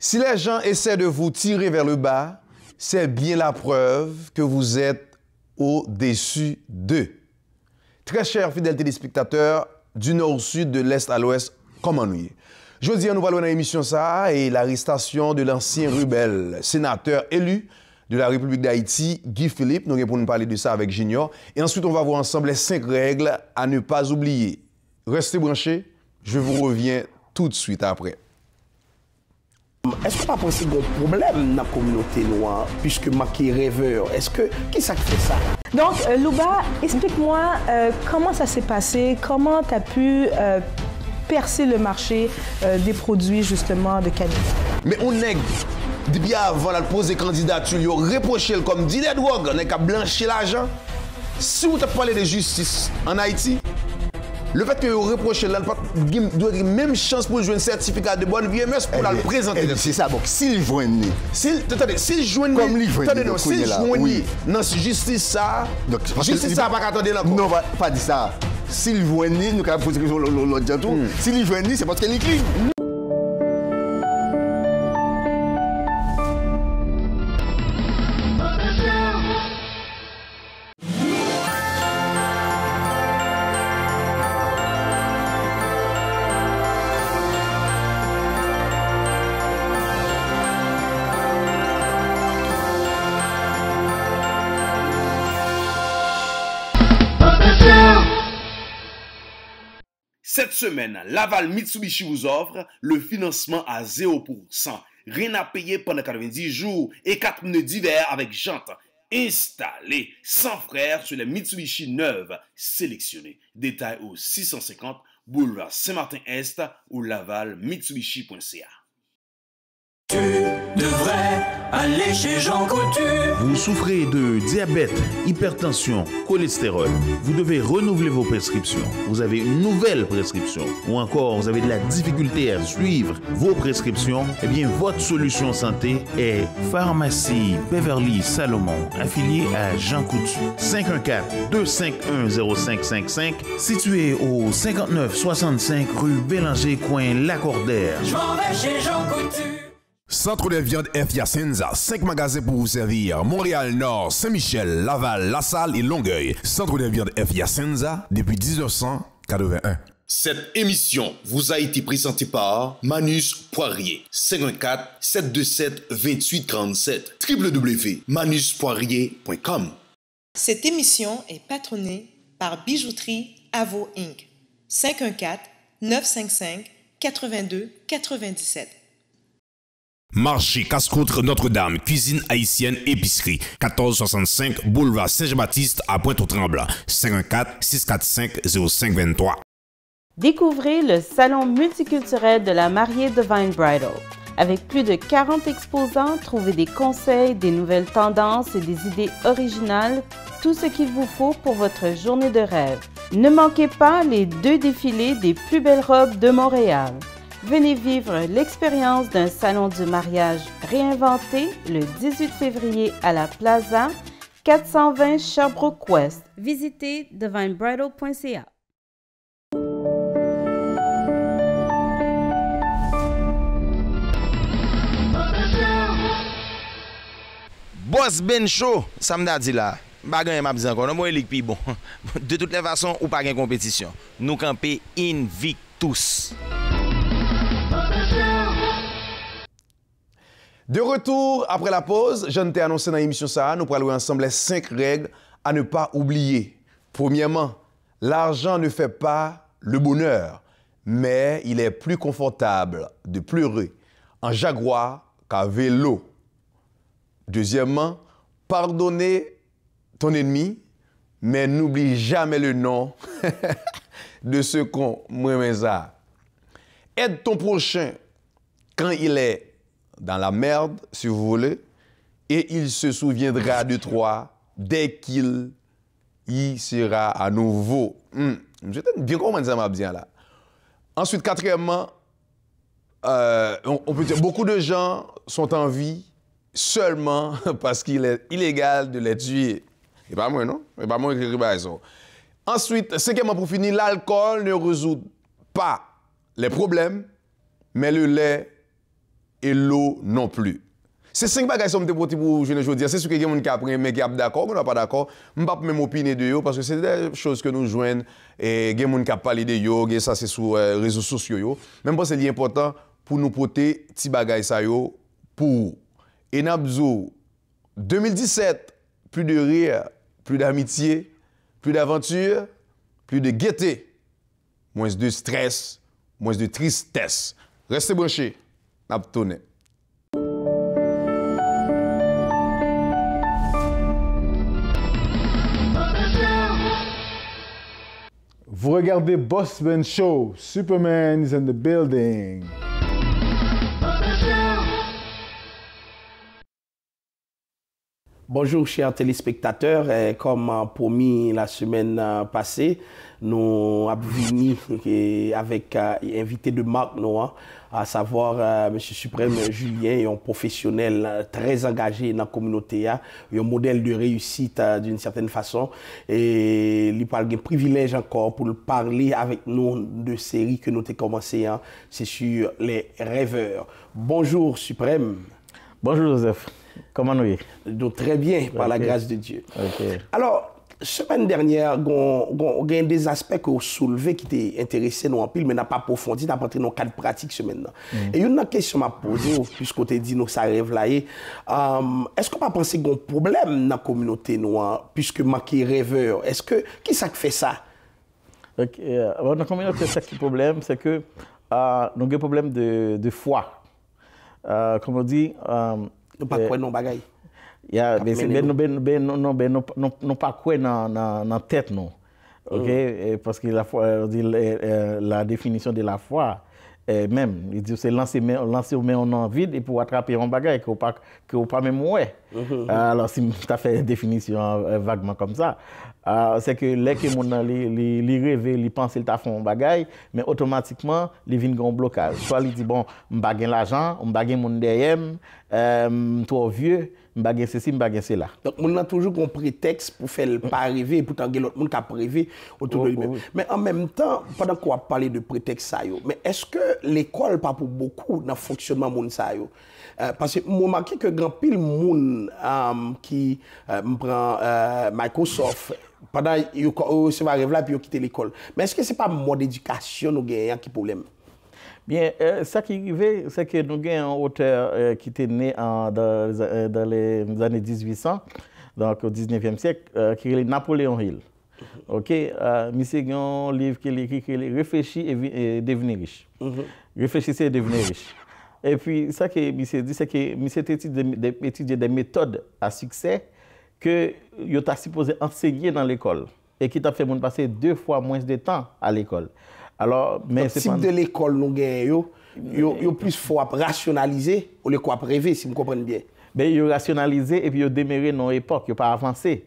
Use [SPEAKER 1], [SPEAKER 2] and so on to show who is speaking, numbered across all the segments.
[SPEAKER 1] Si les gens essaient de vous tirer vers le bas, c'est bien la preuve que vous êtes au-dessus d'eux. Très chers fidèles téléspectateurs, du nord au sud, de l'est à l'ouest, comment nous y est? Je dis, nous parlons dans l'émission ça et l'arrestation de l'ancien rebelle, sénateur élu de la République d'Haïti, Guy Philippe. Nous allons parler de ça avec Junior. Et ensuite, on va voir ensemble les 5 règles à ne pas oublier. Restez branchés, je vous reviens tout de suite après.
[SPEAKER 2] Est-ce que pas possible un problème dans la communauté noire, puisque maquis rêveur? Est-ce que, qui ça fait ça?
[SPEAKER 3] Donc, Louba, explique-moi comment ça s'est passé, comment tu as pu percer le marché des produits, justement, de cannabis.
[SPEAKER 1] Mais on nègre, depuis avant de poser candidature, il reproché comme dealer de drogue, on a blanchi l'argent. Si vous avez parlé de justice en Haïti, le fait que vous reprochez là, doit avoir même chance pour jouer un certificat de bonne vie pour le présenter.
[SPEAKER 2] C'est ça, donc s'il joignent.
[SPEAKER 1] Attendez, s'il joignent.
[SPEAKER 2] Comme lui joignent.
[SPEAKER 1] Attendez, non, s'il joignent dans la justice, ça. Donc, justice, ça va pas attendre là.
[SPEAKER 2] Non, pas dire ça. S'il joignent, nous avons posé l'autre tout. S'il joignent, c'est parce qu'elle écrit.
[SPEAKER 4] Cette semaine, Laval Mitsubishi vous offre le financement à 0%. Rien à payer pendant 90 jours et 4 pneus d'hiver avec jantes. Installés sans frais sur les Mitsubishi neuves sélectionnées. Détail au 650 boulevard Saint-Martin-Est ou lavalmitsubishi.ca.
[SPEAKER 5] Tu devrais aller chez Jean Coutu.
[SPEAKER 6] Vous souffrez de diabète, hypertension, cholestérol. Vous devez renouveler vos prescriptions. Vous avez une nouvelle prescription. Ou encore, vous avez de la difficulté à suivre vos prescriptions. Eh bien, votre solution santé est Pharmacie Beverly Salomon, affiliée à Jean Coutu. 514-251-0555, situé au 5965 rue Bélanger, coin Lacordaire.
[SPEAKER 5] Je m'en vais chez Jean Coutu.
[SPEAKER 7] Centre de viande F. Yacenza, 5 magasins pour vous servir. Montréal Nord, Saint-Michel, Laval, La Salle et Longueuil. Centre de viande F. Yacenza depuis 1981.
[SPEAKER 8] Cette émission vous a été présentée par Manus Poirier. 514-727-2837. www.manuspoirier.com.
[SPEAKER 9] Cette émission est patronnée par Bijouterie Avo Inc. 514-955-8297.
[SPEAKER 7] Marché Casse-Contre Notre-Dame, cuisine haïtienne épicerie. 1465 boulevard Saint-Jean-Baptiste à Pointe-aux-Trembles. 514-645-0523.
[SPEAKER 10] Découvrez le salon multiculturel de la mariée Divine Bridal. Avec plus de 40 exposants, trouvez des conseils, des nouvelles tendances et des idées originales, tout ce qu'il vous faut pour votre journée de rêve. Ne manquez pas les 2 défilés des plus belles robes de Montréal. Venez vivre l'expérience d'un salon du mariage réinventé le 18 février à la Plaza, 420 Sherbrooke West. Visitez divinebridal.ca.
[SPEAKER 11] Boss Ben Show, ça m'a dit là. Bagan m'a dit encore, non, moi il est bon. De toutes les façons, ou pas de compétition. Nous camper invictus.
[SPEAKER 1] De retour après la pause, je t'ai annoncé dans l'émission ça, nous parlons ensemble les 5 règles à ne pas oublier. Premièrement, l'argent ne fait pas le bonheur, mais il est plus confortable de pleurer en Jaguar qu'à vélo. Deuxièmement, pardonnez ton ennemi, mais n'oublie jamais le nom de ce qu'on ça. Aide ton prochain quand il est dans la merde, si vous voulez, et il se souviendra de toi dès qu'il y sera à nouveau. Je bien comment ça m'a bien là. Ensuite, quatrièmement, on peut dire beaucoup de gens sont en vie seulement parce qu'il est illégal de les tuer. C'est pas moi, non? C'est pas moi qui écris ça. Ensuite, cinquièmement, pour finir, l'alcool ne résout pas les problèmes, mais le lait et l'eau non plus. C'est 5 bagages qui sont pour je ne dire. C'est ce que les gens qui apprennent, mais qui sont d'accord, qui sont pas d'accord. Je ne vais pas même opiner de eux parce que c'est des choses que nous joignons et les gens qui parlent de eux, et ça c'est sur les réseaux sociaux. Même pas c'est important pour nous porter petits bagages ça yo pour. Et Nabzo 2017, plus de rire, plus d'amitié, plus d'aventure, plus de gaieté, moins de stress, moins de tristesse. Restez branchés, Nabtourné.
[SPEAKER 12] Vous regardez Boss Ben Show. Superman is in the building.
[SPEAKER 2] Bonjour chers téléspectateurs, comme promis la semaine passée, nous avons venu avec invité de marque, à savoir M. Suprême Julien, un professionnel très engagé dans la communauté, un modèle de réussite d'une certaine façon. Et il a le privilège encore pour parler avec nous de série que nous avons commencé, c'est sur les rêveurs. Bonjour Suprême.
[SPEAKER 13] Bonjour Joseph. Comment nous y?
[SPEAKER 2] Donc, très bien, par la grâce de Dieu. Alors, semaine dernière, il y a des aspects que vous soulevez qui étaient intéressés nous en pile, mais n'a pas approfondi, n'a pas entré dans le cadre pratique semaine. Et une question m'a posée, puisqu'on t'a dit, nous, ça rêve là, est-ce qu'on pas pensé qu'il y a un problème dans la communauté noire, puisque marqué rêveur? Est-ce que, qui ça fait ça?
[SPEAKER 13] Dans la communauté, ce qui est le problème, c'est que nous avons un problème de foi. Comme on dit,
[SPEAKER 2] nous pas quoi non bagaille.
[SPEAKER 13] Nous pas quoi dans tête non. OK, parce que la foi dit la définition de la foi même il dit c'est lancer au main en vide et pour attraper un bagaille que pas même ouais. Alors si tu as fait une définition vaguement comme ça, c'est que les que mon li rêver, li penser il t'a fait un bagaille mais automatiquement il vient un blocage. Soit il dit bon, m'pa gen l'argent, m'pa gen mon derrière, trop vieux, m'pa gen ceci, m'pa gen cela.
[SPEAKER 2] Donc on a toujours un prétexte pour faire pas arriver pour tant que l'autre monde qui a rêvé autour de lui-même. Mais en même temps, pendant qu'on a parlé de prétexte ça yo, mais est-ce que l'école pas pour beaucoup dans le fonctionnement monde ça yo? Parce que moi remarqué que grand pile monde qui prend Microsoft pendant il va rêver là puis il quitte l'école. Mais est-ce que c'est pas mode d'éducation nous gagne qui problème?
[SPEAKER 13] Bien, ça qui arrive, c'est que nous avons un auteur qui était né dans les années 1800, donc au 19e siècle, qui est Napoléon Hill. OK, monsieur a un livre qui écrit qui réfléchit et devenir riche. Réfléchissez et devenir riche. Et puis, ça que monsieur dit, c'est que monsieur étudié des méthodes à succès que il a supposé enseigner dans l'école et qui t'a fait passer 2 fois moins de temps à l'école. Alors, mais
[SPEAKER 2] c'est type de l'école nous gagnons, yo plus faut rationaliser ou le quoi rêver si vous comprenez bien.
[SPEAKER 13] Ben yo rationaliser et puis yo démarrer dans époque, yo pas avancer.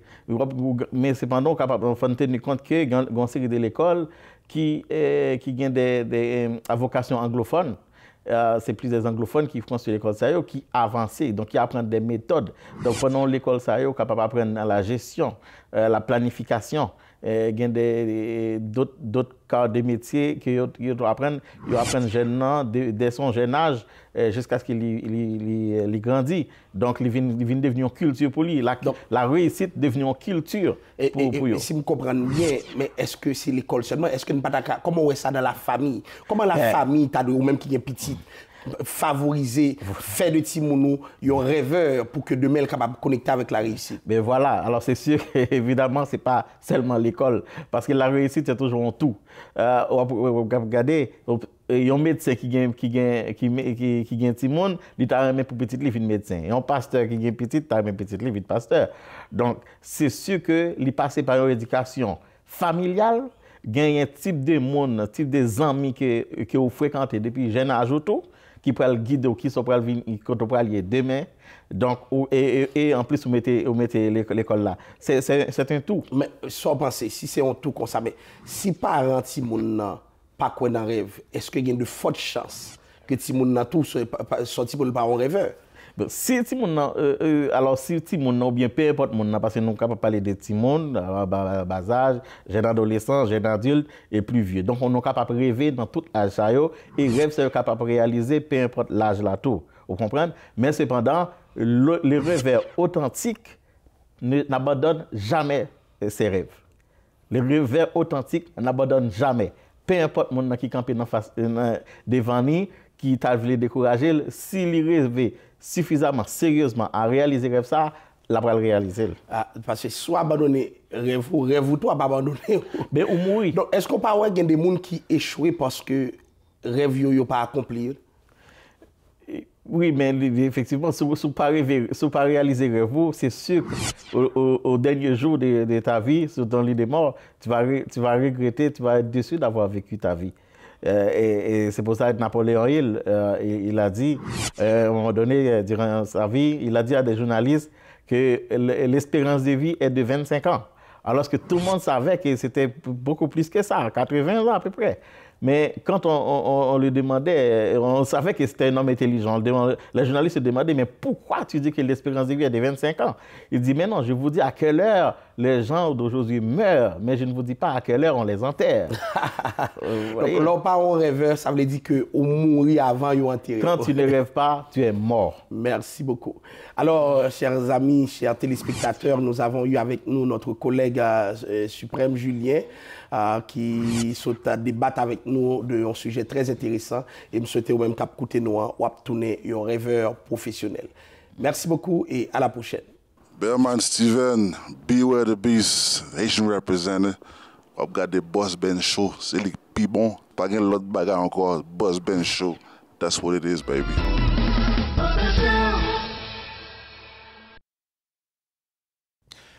[SPEAKER 13] Mais cependant capable de tenir compte que une série de l'école qui gagne des vocation anglophone. C'est plus des anglophones qui font sur l'école ça qui avancent, donc qui apprennent des méthodes. Donc pendant l'école ça capable d'apprendre la gestion, la planification, il y a d'autres cas de métiers que ils apprennent jeune dès son jeune âge jusqu'à ce qu'il grandit. Donc il vient devenir une culture pour lui. La réussite devient une culture pour lui.
[SPEAKER 2] Si je comprends bien, mais est-ce que c'est l'école seulement? Est-ce que comment on est ça dans la famille? Comment la famille t'a ou même qui est petite favoriser, faire de Timounou, un rêveur pour que demain il soit capable de connecter avec la réussite.
[SPEAKER 13] Mais voilà, alors c'est sûr qu'évidemment, ce n'est pas seulement l'école, parce que la réussite, c'est toujours en tout. Regardez, il y a un médecin qui gagne Timoun, il t'a remis pour petit livre de médecin. Et un pasteur qui gagne petit, t'a remis petit livre de pasteur. Donc, c'est sûr que il passe par une éducation familiale, gagne un type de monde, un type de amis que vous fréquentez depuis jeune âge auto, qui peut le guider ou qui sont pour venir quand on peut demain. Donc et en plus vous mettez l'école là. C'est un tout.
[SPEAKER 2] Mais sans penser si c'est un tout comme ça, mais si parents ti moun pas quoi dans rêve, est-ce qu'il y a de fortes chances que ti moun nan tout sorti pour le parent rêveur?
[SPEAKER 13] Si Timon, alors si Timon ou bien peu importe mon, parce que nous capable parler de Timon, bas âge, jeune adolescent, jeune adulte et plus vieux. Donc on est capable de rêver dans tout âge et rêve c'est capable de réaliser peu importe l'âge là tout. Vous comprenez? Mais cependant, les rêveurs authentiques n'abandonnent jamais ses rêves. Les rêveurs authentiques n'abandonnent jamais. Peu importe le monde qui campe devant nous, qui t'a voulu décourager, s'il rêve suffisamment sérieusement à réaliser rêve ça, la va le réaliser.
[SPEAKER 2] Parce que soit abandonner rêve ou toi pas abandonner.
[SPEAKER 13] Mais ou mourir.
[SPEAKER 2] Donc est-ce qu'on parle qu'il y a des gens qui échouent parce que rêve yo pas accompli?
[SPEAKER 13] Oui, mais effectivement, si vous ne pas réaliser rêve, c'est sûr qu'au dernier jour de ta vie, sur ton lit de mort, tu vas regretter, tu vas être déçu d'avoir vécu ta vie. Et c'est pour ça que Napoléon Hill, il a dit, à un moment donné, durant sa vie, il a dit à des journalistes que l'espérance de vie est de 25 ans. Alors que tout le monde savait que c'était beaucoup plus que ça, 80 ans à peu près. Mais quand on lui demandait, on savait que c'était un homme intelligent. Les journalistes se demandaient, mais pourquoi tu dis que l'espérance de vie est de 25 ans? Il dit, mais non, je vous dis à quelle heure les gens d'aujourd'hui meurent, mais je ne vous dis pas à quelle heure on les enterre.
[SPEAKER 2] Donc, l'on parle en rêveur, ça veut dire qu'on mourit avant ou enterré.
[SPEAKER 13] Quand tu ne rêves pas, tu es mort.
[SPEAKER 2] Merci beaucoup. Alors, chers amis, chers téléspectateurs, nous avons eu avec nous notre collègue Suprême Julien, qui souhaite débattre avec nous d'un sujet très intéressant et me souhaite même cap écouter nous ou tourner un rêveur professionnel. Merci beaucoup et à la prochaine.
[SPEAKER 14] Bearman Steven, Beware the Beast, Haitian representative. I've got the Boss Ben Show. C'est le plus bon. Pas de l'autre bagarre encore. Boss Ben Show. That's what it is, baby.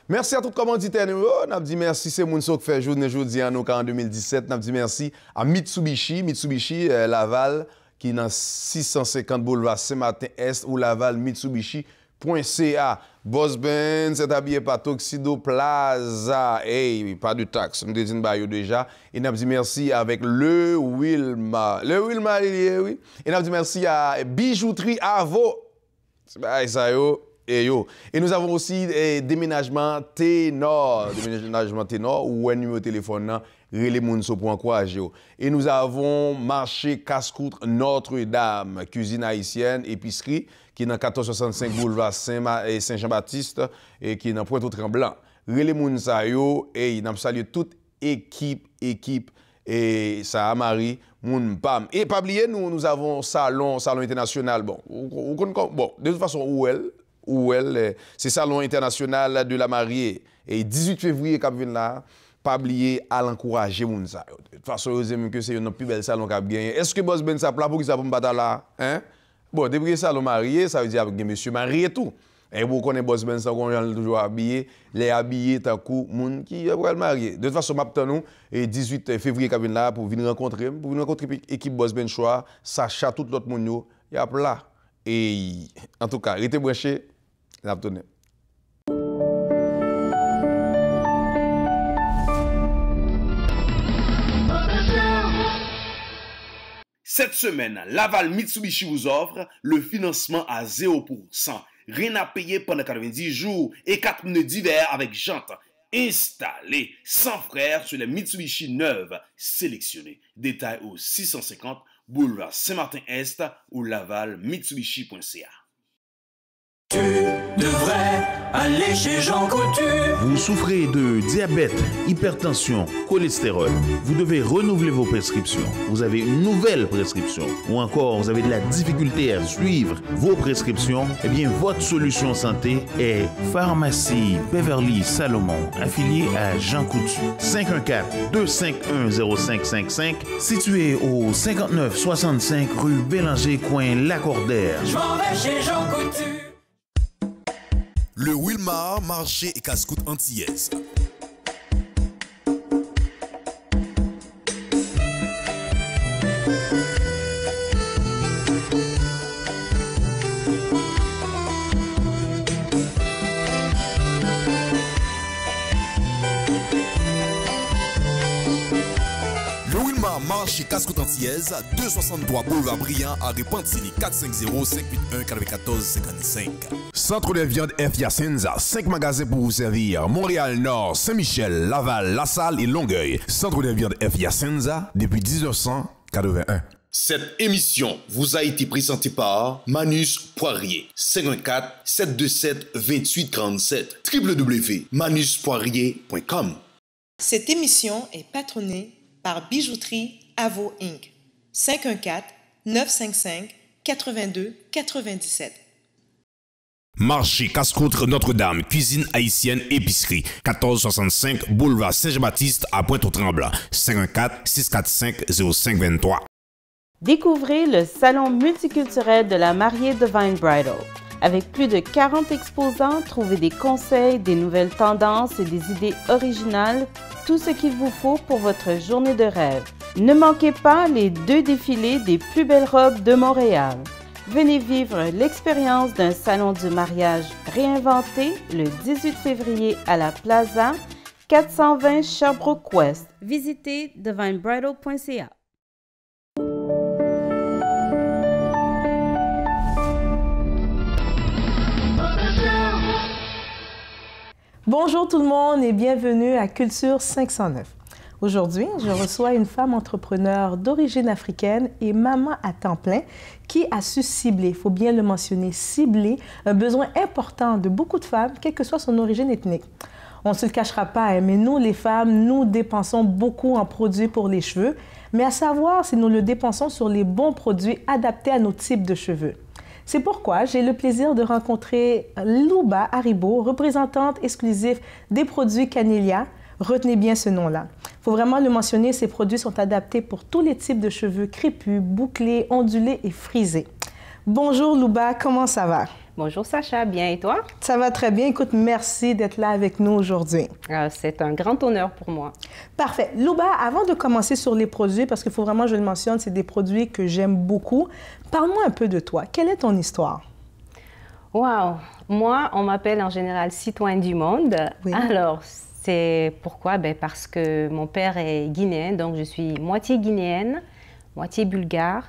[SPEAKER 1] Merci à tout commanditaire. On a dit merci, c'est Mounso qui fait journée aujourd'hui en 2017. On a dit merci à Mitsubishi Laval, qui est dans 650 boulevard Saint-Martin-Est ou Laval Mitsubishi.ca. Boss Ben, c'est habillé par Tuxedo Plaza. Hey, pas de taxe, nous disons déjà. Et on a dit merci avec le Wilma. Le Wilma, oui. Et on a dit merci à Bijouterie Avo. C'est ça, yo. Et nous avons aussi déménagement Ténor. Déménagement Ténor, ou un numéro de téléphone, relais Mounso pour encourager. Et nous avons marché Casse-Croûte Notre-Dame, cuisine haïtienne, épicerie, qui est dans 1465 boulevard Saint-Jean-Baptiste, et qui est dans Pointe-au-Tremblant. Relais Mounsayo, et nous saluons toute équipe, et ça a Marie, Moun Pam. Et pas oublier, nous avons salon international. Bon, de toute façon, c'est Salon international de la mariée. Et 18 février, quand vient là, pas oublier à l'encourager. De toute façon, vous aimez que c'est un plus bel salon qui a gagné. Est-ce que Boss Ben ça plat pour qu'il s'appelle battre là? Hein? Bon, depuis que salon marié, ça veut dire avec monsieur marié et tout. Et vous connaissez Boss Ben ça, qu'on est toujours habillé. Les habillés, tant coup, moun qui est marié. De toute façon, nous et 18 février, quand vient là, pour venir rencontrer l'équipe Boss Ben Choix, Sacha, tout l'autre monde, il y a plat. Et en tout cas, restez branchés.
[SPEAKER 4] Cette semaine, Laval Mitsubishi vous offre le financement à 0%. Rien à payer pendant 90 jours et 4 pneus d'hiver avec jantes. Installés sans frais sur les Mitsubishi neuves sélectionnés. Détail au 650 boulevard Saint-Martin-Est ou Laval Mitsubishi.ca.
[SPEAKER 5] Tu devrais aller chez Jean Coutu.
[SPEAKER 6] Vous souffrez de diabète, hypertension, cholestérol. Vous devez renouveler vos prescriptions. Vous avez une nouvelle prescription. Ou encore, vous avez de la difficulté à suivre vos prescriptions. Eh bien, votre solution santé est Pharmacie Beverly Salomon, affiliée à Jean Coutu. 514-251-0555, situé au 5965 rue Bélanger, coin Lacordaire.
[SPEAKER 5] Je m'en vais chez Jean Coutu.
[SPEAKER 7] Le Wilmar, marché et casse-croûte antillaise. Le Wilmar, marché casse-croûte antillaise, 263 boulevard Brillant à Repentigny, 450-581-94-55. Centre de viande F. Yacenza, 5 magasins pour vous servir. Montréal Nord, Saint-Michel, Laval, La Salle et Longueuil. Centre de viande F. Yacenza depuis 1981.
[SPEAKER 8] Cette émission vous a été présentée par Manus Poirier, 514-727-2837, www.manuspoirier.com.
[SPEAKER 9] Cette émission est patronnée par Bijouterie Avo Inc. 514-955-8297.
[SPEAKER 7] Marché Casse-Contre Notre-Dame, cuisine haïtienne épicerie, 1465 boulevard Saint-Jean-Baptiste à Pointe-aux-Trembles, 514-645-0523.
[SPEAKER 10] Découvrez le salon multiculturel de la mariée Divine Bridal. Avec plus de 40 exposants, trouvez des conseils, des nouvelles tendances et des idées originales, tout ce qu'il vous faut pour votre journée de rêve. Ne manquez pas les 2 défilés des plus belles robes de Montréal. Venez vivre l'expérience d'un salon du mariage réinventé le 18 février à la Plaza, 420 Sherbrooke West. Visitez divinebridal.ca.
[SPEAKER 3] Bonjour tout le monde et bienvenue à Culture 509. Aujourd'hui, je reçois une femme entrepreneur d'origine africaine et maman à temps plein qui a su cibler, il faut bien le mentionner, cibler un besoin important de beaucoup de femmes, quelle que soit son origine ethnique. On ne se le cachera pas, mais nous, les femmes, nous dépensons beaucoup en produits pour les cheveux, mais à savoir si nous le dépensons sur les bons produits adaptés à nos types de cheveux. C'est pourquoi j'ai le plaisir de rencontrer Louba Haribo, représentante exclusive des produits Canelia. Retenez bien ce nom-là. Il faut vraiment le mentionner, ces produits sont adaptés pour tous les types de cheveux crépus, bouclés, ondulés et frisés. Bonjour Louba, comment ça va?
[SPEAKER 15] Bonjour Sacha, bien et toi?
[SPEAKER 3] Ça va très bien. Écoute, merci d'être là avec nous aujourd'hui.
[SPEAKER 15] C'est un grand honneur pour moi.
[SPEAKER 3] Parfait. Louba, avant de commencer sur les produits, parce qu'il faut vraiment que je le mentionne, c'est des produits que j'aime beaucoup, parle-moi un peu de toi. Quelle est ton histoire?
[SPEAKER 15] Wow! Moi, on m'appelle en général citoyenne du monde. Oui. Alors, c'est pourquoi? Parce que mon père est guinéen, donc je suis moitié guinéenne, moitié bulgare.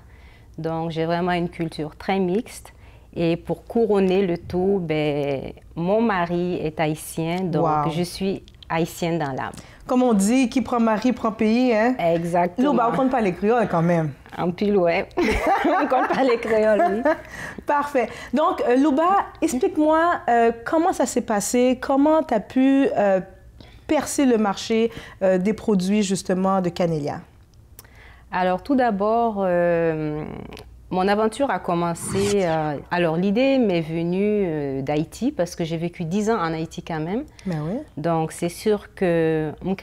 [SPEAKER 15] Donc, j'ai vraiment une culture très mixte. Et pour couronner le tout, mon mari est haïtien, donc je suis haïtienne dans l'âme.
[SPEAKER 3] Comme on dit, qui prend mari prend pays, hein?
[SPEAKER 15] Exactement.
[SPEAKER 3] Louba, on compte pas les créoles quand même.
[SPEAKER 15] En pile, ouais. On compte pas les créoles, oui.
[SPEAKER 3] Parfait. Donc, Louba, explique-moi comment ça s'est passé, comment tu as pu percer le marché des produits, justement, de Canelia.
[SPEAKER 15] Alors, tout d'abord, mon aventure a commencé... alors, l'idée m'est venue d'Haïti parce que j'ai vécu 10 ans en Haïti quand même.
[SPEAKER 3] Ben oui.
[SPEAKER 15] Donc, c'est sûr que mon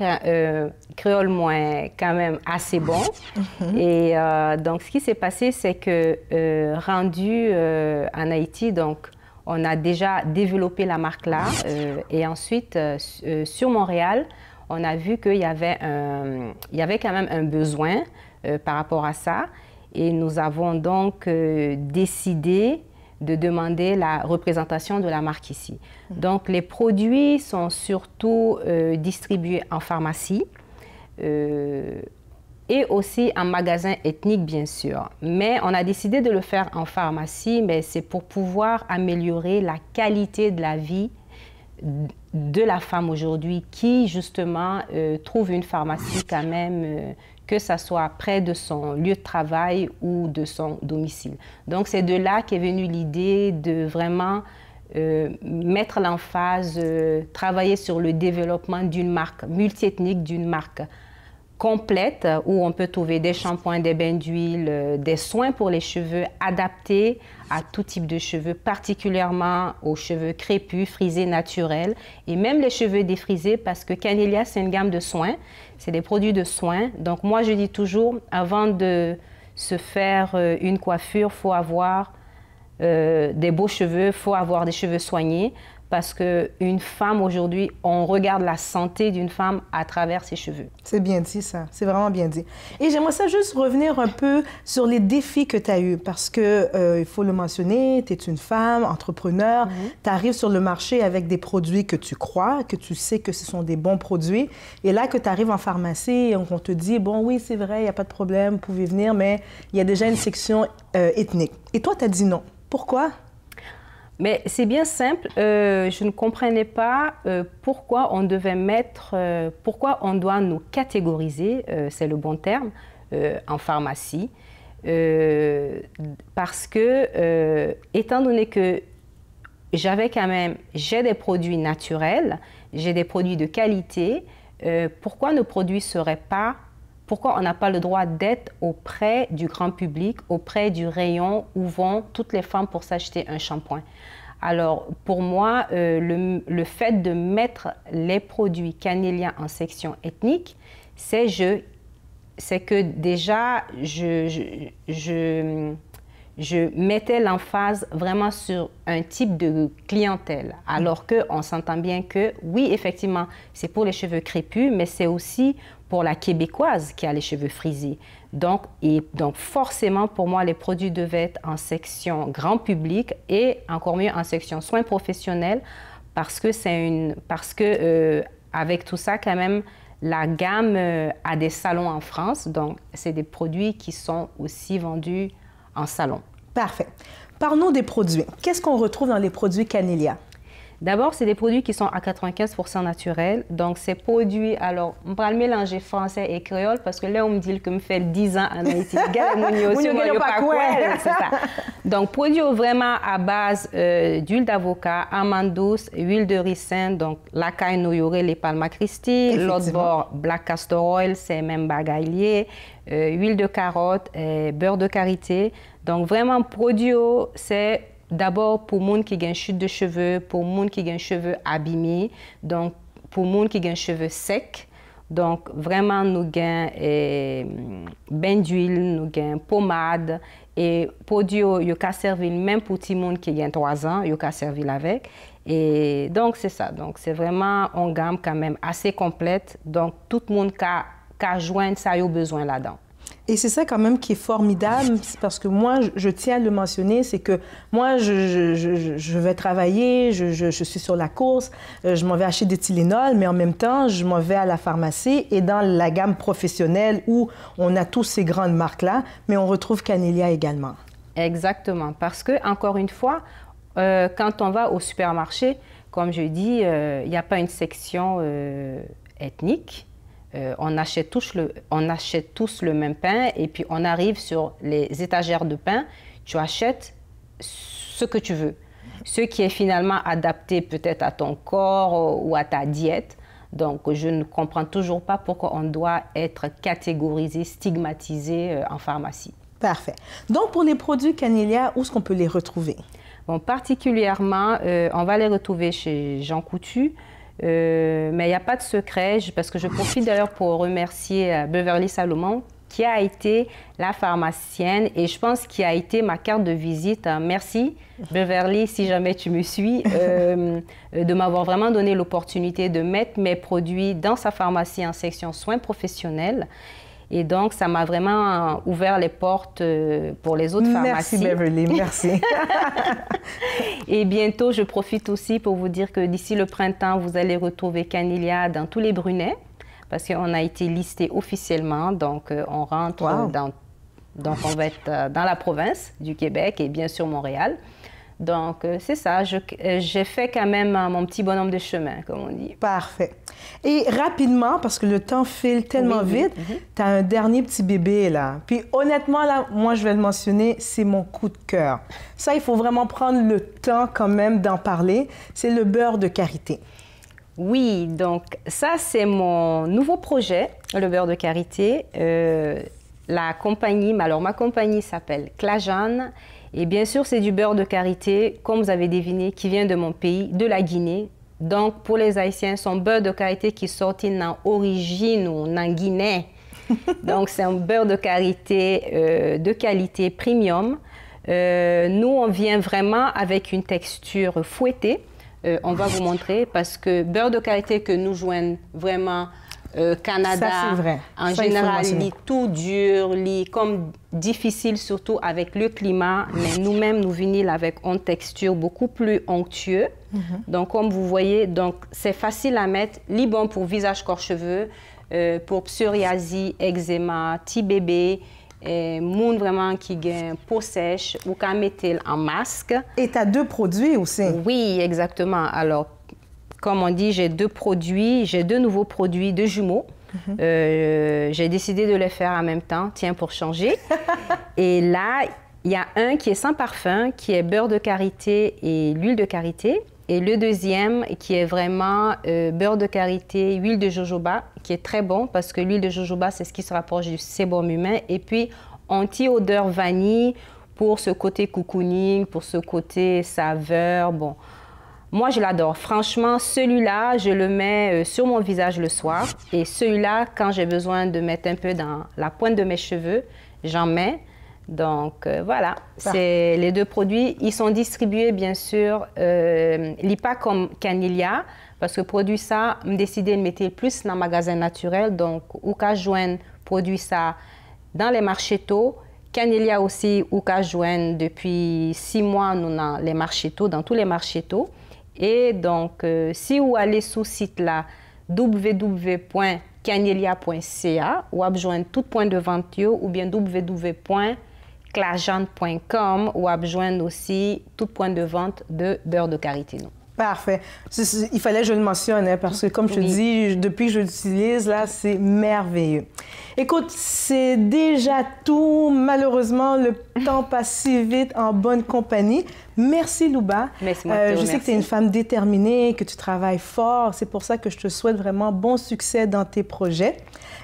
[SPEAKER 15] créole, moi, est quand même assez bon. Et donc, ce qui s'est passé, c'est que rendu en Haïti, donc, on a déjà développé la marque là. Et ensuite, sur Montréal, on a vu qu'il y avait quand même un besoin par rapport à ça. Et nous avons donc décidé de demander la représentation de la marque ici. Donc, les produits sont surtout distribués en pharmacie et aussi en magasin ethnique, bien sûr. Mais on a décidé de le faire en pharmacie, mais c'est pour pouvoir améliorer la qualité de la vie de la femme aujourd'hui qui, justement, trouve une pharmacie quand même... que ça soit près de son lieu de travail ou de son domicile. Donc, c'est de là qu'est venue l'idée de vraiment mettre l'emphase, travailler sur le développement d'une marque multiethnique, d'une marque complète où on peut trouver des shampoings, des bains d'huile, des soins pour les cheveux adaptés à tout type de cheveux, particulièrement aux cheveux crépus, frisés, naturels et même les cheveux défrisés parce que Canelia, c'est une gamme de soins. C'est des produits de soins. Donc, moi, je dis toujours, avant de se faire une coiffure, il faut avoir des beaux cheveux, il faut avoir des cheveux soignés parce qu'une femme, aujourd'hui, on regarde la santé d'une femme à travers ses cheveux.
[SPEAKER 3] C'est bien dit, ça. C'est vraiment bien dit. Et j'aimerais ça juste revenir un peu sur les défis que tu as eus parce que, il faut le mentionner, tu es une femme, entrepreneur, tu arrives sur le marché avec des produits que tu crois, que tu sais que ce sont des bons produits. Et là, que tu arrives en pharmacie, on te dit, bon, oui, c'est vrai, il n'y a pas de problème, vous pouvez venir, mais il y a déjà une section ethnique. Et toi, tu as dit non. Pourquoi?
[SPEAKER 15] Mais c'est bien simple. Je ne comprenais pas pourquoi on devait pourquoi on doit nous catégoriser, c'est le bon terme, en pharmacie. parce que, étant donné que j'ai des produits naturels, j'ai des produits de qualité, pourquoi nos produits seraient pas, pourquoi on n'a pas le droit d'être auprès du grand public, auprès du rayon où vont toutes les femmes pour s'acheter un shampoing? Alors, pour moi, le fait de mettre les produits Canelia en section ethnique, c'est que déjà, je mettais l'emphase vraiment sur un type de clientèle, alors qu'on s'entend bien que, oui, effectivement, c'est pour les cheveux crépus, mais c'est aussi pour la québécoise qui a les cheveux frisés. Donc, forcément, pour moi, les produits devaient être en section grand public et encore mieux en section soins professionnels parce que avec tout ça, quand même, la gamme a des salons en France. Donc, c'est des produits qui sont aussi vendus en salon.
[SPEAKER 3] Parfait. Parlons des produits. Qu'est-ce qu'on retrouve dans les produits Canelia?
[SPEAKER 15] D'abord, c'est des produits qui sont à 95% naturels. Donc, ces produits, alors, on va le mélanger français et créole parce que là, on me dit que me fait 10 ans en Haïti. C'est ça. Donc, produits vraiment à base d'huile d'avocat, amande douce, huile de ricin, donc la caille noyoré, les palma Christi, l'autre bord, black castor oil, c'est même bagaille, huile de carotte, beurre de karité. Donc, vraiment, produit, c'est d'abord pour les gens qui ont une chute de cheveux, pour les gens qui ont des cheveux abîmés, donc pour les gens qui ont des cheveux secs. Donc vraiment, nous avons bain d'huile, nous avons pommade et produit, ils peuvent servir même pour les gens qui ont 3 ans, ils peuvent servir avec. Et donc c'est ça. Donc c'est vraiment une gamme quand même assez complète. Donc tout le monde peut joindre ça, il a besoin là-dedans.
[SPEAKER 3] Et c'est ça quand même qui est formidable, parce que moi, je tiens à le mentionner, c'est que moi, je vais travailler, je suis sur la course, je m'en vais acheter des Tylenol, mais en même temps, je m'en vais à la pharmacie et dans la gamme professionnelle où on a tous ces grandes marques-là, mais on retrouve Canelia également.
[SPEAKER 15] Exactement, parce que, encore une fois, quand on va au supermarché, comme je dis, il n'y a pas une section ethnique. On achète tous le même pain et puis on arrive sur les étagères de pain, tu achètes ce que tu veux, ce qui est finalement adapté peut-être à ton corps ou à ta diète. Donc, je ne comprends toujours pas pourquoi on doit être catégorisé, stigmatisé en pharmacie.
[SPEAKER 3] Parfait. Donc, pour les produits Canelia, où est-ce qu'on peut les retrouver?
[SPEAKER 15] Bon, particulièrement, on va les retrouver chez Jean Coutu. Mais il n'y a pas de secret, parce que je profite d'ailleurs pour remercier Beverly Salomon, qui a été la pharmacienne et je pense qui a été ma carte de visite. Merci Beverly, si jamais tu me suis, de m'avoir vraiment donné l'opportunité de mettre mes produits dans sa pharmacie en section soins professionnels. Et donc, ça m'a vraiment ouvert les portes pour les autres pharmacies.
[SPEAKER 3] Merci Beverly, merci.
[SPEAKER 15] Et bientôt, je profite aussi pour vous dire que d'ici le printemps, vous allez retrouver Canelia dans tous les Brunets, parce qu'on a été listé officiellement. Donc, on rentre donc on va être dans la province du Québec et bien sûr Montréal. Donc, c'est ça. J'ai fait quand même mon petit bonhomme de chemin, comme on dit.
[SPEAKER 3] Parfait. Et rapidement, parce que le temps file tellement vite, tu as un dernier petit bébé, là. Puis honnêtement, là, moi, je vais le mentionner, c'est mon coup de cœur. Ça, il faut vraiment prendre le temps quand même d'en parler. C'est le beurre de karité.
[SPEAKER 15] Oui, donc ça, c'est mon nouveau projet, le beurre de karité. La compagnie, alors ma compagnie s'appelle Clajane. Et bien sûr, c'est du beurre de karité, comme vous avez deviné, qui vient de mon pays, de la Guinée. Donc, pour les Haïtiens, son beurre de karité qui sortit dans origine ou en Guinée. Donc, c'est un beurre de karité de qualité premium. Nous, on vient vraiment avec une texture fouettée. On va vous montrer parce que beurre de karité que nous joignons vraiment Canada,
[SPEAKER 3] ça, vrai.
[SPEAKER 15] En général, lit tout dur, lit comme difficile, surtout avec le climat. Mais nous-mêmes, nous venons avec une texture beaucoup plus onctueuse. Donc, comme vous voyez, c'est facile à mettre, lit bon pour visage, corps, cheveux, pour psoriasis, eczéma, petit bébé, moun vraiment qui a peau sèche ou qu'à mettre en masque.
[SPEAKER 3] Et tu as 2 produits aussi.
[SPEAKER 15] Oui, exactement. Alors, comme on dit, j'ai 2 produits, j'ai 2 nouveaux produits de jumeaux. J'ai décidé de les faire en même temps, tiens, pour changer. Et là, il y a un qui est sans parfum, qui est beurre de karité et l'huile de karité. Et le deuxième qui est vraiment beurre de karité, huile de jojoba, qui est très bon parce que l'huile de jojoba, c'est ce qui se rapproche du sébum humain. Et puis, anti-odeur vanille pour ce côté cocooning, pour ce côté saveur. Bon, moi, je l'adore. Franchement, celui-là, je le mets sur mon visage le soir. Et celui-là, quand j'ai besoin de mettre un peu dans la pointe de mes cheveux, j'en mets. Donc, voilà, c'est les deux produits. Ils sont distribués, bien sûr, l'IPA comme Canilia, parce que produit ça, me décidé de mettre plus dans le magasin naturel. Donc, ou qu'à joindre, produit ça dans les marchés tôt. Canilia aussi, ou qu'à joindre, depuis 6 mois, nous dans les marchés tôt, dans tous les marchés tôt. Et donc, si vous allez sur le site là, www.canilia.ca, ou à joindre tout point de vente, ou bien www.clajante.com, ou à joindre aussi tout point de vente de beurre de karité.
[SPEAKER 3] Parfait. Il fallait que je le mentionne, hein, parce que comme je te dis, depuis que je l'utilise, là, c'est merveilleux. Écoute, c'est déjà tout. Malheureusement, le temps passe si vite en bonne compagnie. Merci, Louba.
[SPEAKER 15] Merci,
[SPEAKER 3] je sais que tu es une femme déterminée, que tu travailles fort. C'est pour ça que je te souhaite vraiment bon succès dans tes projets.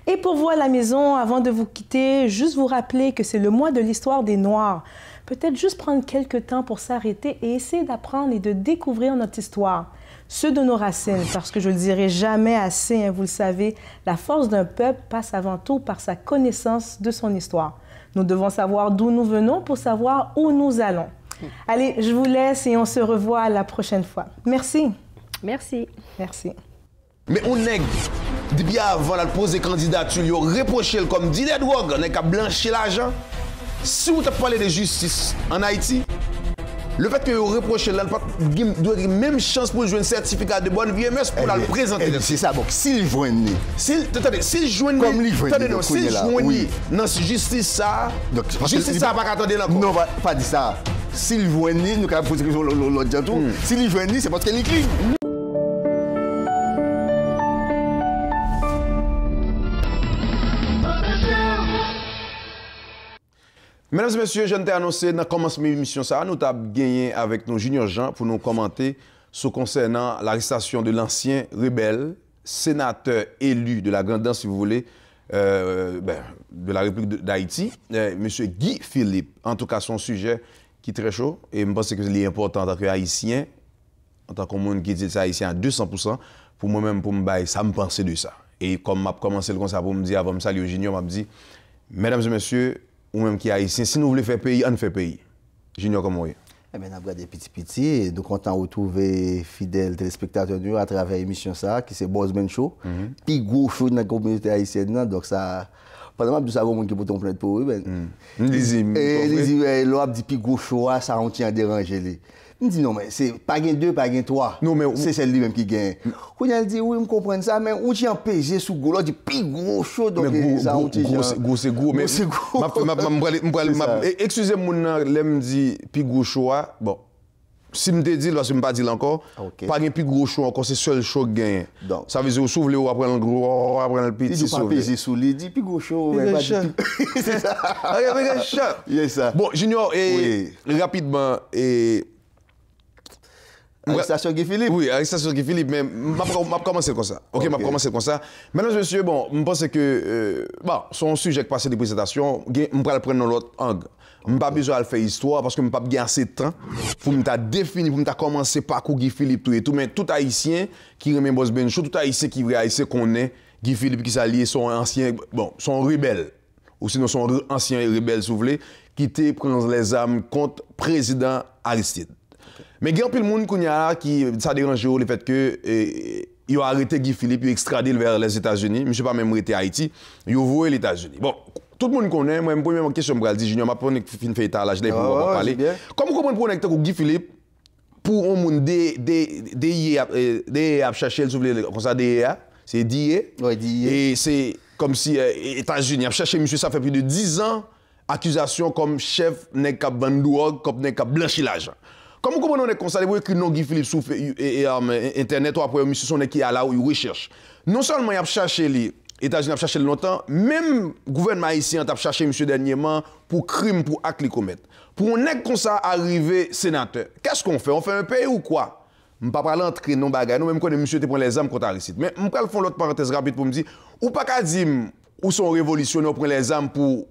[SPEAKER 3] Et pour vous à la maison, avant de vous quitter, juste vous rappeler que c'est le mois de l'histoire des Noirs. Peut-être juste prendre quelques temps pour s'arrêter et essayer d'apprendre et de découvrir notre histoire, ceux de nos racines, parce que je ne le dirai jamais assez, hein, vous le savez, la force d'un peuple passe avant tout par sa connaissance de son histoire. Nous devons savoir d'où nous venons pour savoir où nous allons. Allez, je vous laisse et on se revoit la prochaine fois. Merci.
[SPEAKER 15] Merci.
[SPEAKER 3] Merci.
[SPEAKER 1] Mais on nègre, depuis avant de poser candidature, il a reproché comme dealer de drogue, on a blanchi l'argent. Si vous parlez de justice en Haïti, le fait que vous reprochez là, doit avoir même chance pour jouer un certificat de bonne VMS pour le présenter.
[SPEAKER 16] C'est ça, donc s'il joigne,
[SPEAKER 1] s'il joigne,
[SPEAKER 16] comme il joigne,
[SPEAKER 1] s'il joigne dans justice ça, justice ça pas attendre là.
[SPEAKER 16] Non, pas dit ça. S'il joigne, nous avons posé l'autre jantou. S'il joigne, c'est parce qu'elle écrit.
[SPEAKER 1] Mesdames et messieurs, je t'ai annoncé dans le commencement de l'émission, nous avons gagné avec nos juniors Jean pour nous commenter sur concernant l'arrestation de l'ancien rebelle, sénateur élu de la Grand'Anse, si vous voulez, de la République d'Haïti, M. Guy Philippe. En tout cas, son sujet qui est très chaud et je pense que c'est important en tant qu'Haïtien, en tant que monde qui dit ça haïtien à 200%, pour moi-même, pour me bailler, ça me pensait de ça. Et comme je commencé le conseil pour me dire, avant de me saluer aux juniors, je me dit, mesdames et messieurs, ou même qui est haïtien, si nous voulons faire pays, on fait pays. Junior comme moi.
[SPEAKER 16] Eh bien, on a regardé petit, et nous comptons retrouver fidèles téléspectateurs à travers l'émission ça, qui c'est Boss Ben Show. Puis gros show dans la communauté haïtienne, donc ça. Pendant que ça, il y a des gens qui peut plainte pour eux. Et l'on a dit puis gros show, ça on tient à déranger. Il me dit non, mais c'est pas gain 2, pas gain 3. C'est celle-là même qui gagne. Quand il dit oui, je comprends ça, mais on tient pesé sous gros, on dit puis gros show. Donc ça on tient.
[SPEAKER 1] Gros, c'est gros. Mais excusez-moi, là, me dit puis gros show, bon. Si je me dis, parce que je ne pas dire encore, pas gain plus gros show encore, c'est seul show qui gagne. Ça veut dire, vous s'ouvre ou après le gros, après le petit.
[SPEAKER 16] Il ne pas peser sous lui, il dit plus gros show. C'est ça.
[SPEAKER 1] C'est ça. Bon, Junior, rapidement,
[SPEAKER 16] arrestation Guy Philippe.
[SPEAKER 1] Oui, arrestation Guy Philippe, mais je vais commencer comme ça. Ok, je vais commencer comme ça. Mesdames et messieurs, bon, je pense que son sujet qui passe des présentations, je vais le prendre dans l'autre angle. Je n'ai pas besoin de faire histoire parce que je n'ai pas assez de temps pour me définir, pour me commencer par Guy Philippe tout et tout. Mais tout Haïtien qui remet Boss Ben Show, tout Haïtien qui vrai Haïtien connaît Guy Philippe qui s'allie son ancien, bon, son rebelle, ou sinon son ancien rebelle, si vous voulez, qui était prendre les armes contre le président Aristide. Mais il y a un peu de monde qui ça dérange le fait que ils ont arrêté Guy Philippe, ils ont extradé vers les États-Unis. Je ne sais pas même arrêté Haïti, ils ont voué les États-Unis. Bon, tout le monde connaît, moi, première question, je vais dire, Junior, je vais faire un étalage là pour parler. Comment vous comprenez pour Guy Philippe, pour un monde de chercher comme ça, c'est DIA. Et c'est comme si États-Unis a cherché monsieur, ça fait plus de 10 ans, accusation comme chef n'est qu'à bandouog, comme n'est qu'à blanchir l'argent. Comment vous comprenez comme ça, vous écrivez non Guy Philippe sur Internet ou après monsieur son qui est là où il recherche. Non seulement il a cherché États-Unis a cherché longtemps, même le gouvernement haïtien a cherché monsieur dernièrement pour crime, pour acte li commettre. Pour un nègre comme ça arriver sénateur, qu'est-ce qu'on fait? On fait un pays ou quoi? Je ne vais pas parler entrer non bagay, nous même quand monsieur te prend les armes contre Aristide. Mais je vais faire l'autre parenthèse rapide pour me dire, ou pas qu'à dire ou sont révolutionnaires, prend les armes pour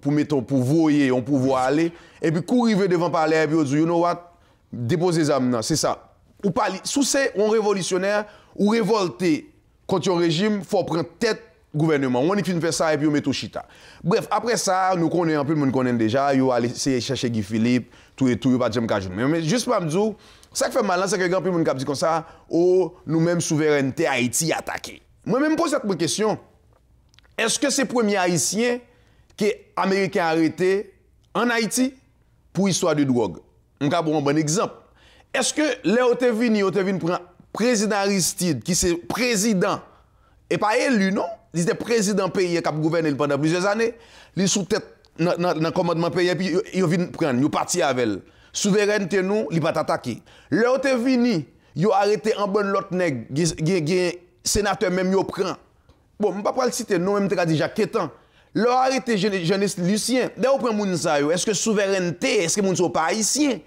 [SPEAKER 1] voyer, on pouvoir aller, et puis courir devant parler, et puis you know what? Déposer les armes, c'est ça. Ou pas, sous c'est un révolutionnaire, ou révolté contre un régime, il faut prendre tête gouvernement. On est fini de faire ça et puis on met tout chita. Bref, après ça, nous connaissons un peu, nous connaissons déjà, ils ont allé chercher Guy Philippe, tout, pas de Jem Kajoun. Mais juste pour me dire, ça qui fait mal, c'est que grand peu de gens dit comme ça, oh, nous-mêmes, souveraineté, Haïti attaqué. Moi-même, pose cette question. Est-ce que c'est le premier Haïtien qui est américain arrêté en Haïti pour histoire de drogue? On va prendre un bon exemple. Est-ce que là, on est venu prendre président Aristide, qui c'est président, et pas élu, non? Il était président pays qui a gouverné pendant plusieurs années. Il est sous tête dans le commandement pays, et puis il vient prendre, il parti avec elle. Souveraineté, nous, il va t'attaquer. Là, on est venu, il a arrêté en bonne l'autre nègre, sénateur même, il prend. Bon, je ne vais pas le citer, non, même dit Jacques Quétan. Là, arrêté jeunesse Lucien. Là, on prend moun sa yo. Est-ce que souveraineté, est-ce que moun sont pas haïtien?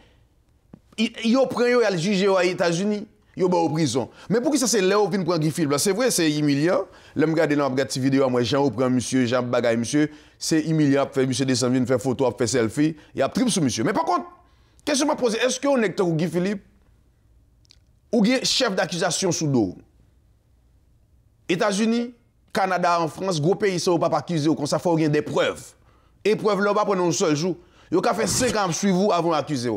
[SPEAKER 1] Yo prend yo al juger aux États-Unis. Yo ba en prison. Mais pour qui ça c'est là où vient prendre Guy Philippe? C'est vrai, c'est humiliant. Là, je regarde dans la petite vidéo, moi, Jean prend monsieur, Jean bagaille monsieur. C'est humiliant, fait monsieur descendre, vient faire photo, faire selfie. Il y a trip sur monsieur. Mais par contre, question que je me pose, est-ce qu'on est Guy Philippe ou chef d'accusation sous dos? États-Unis, Canada, en France, gros pays, ça ne va pas accuser, comme ça, il faut avoir des preuves. Et preuves là, pas pendant un seul jour. Il y a fait 5 ans suivre vous avant d'accuser.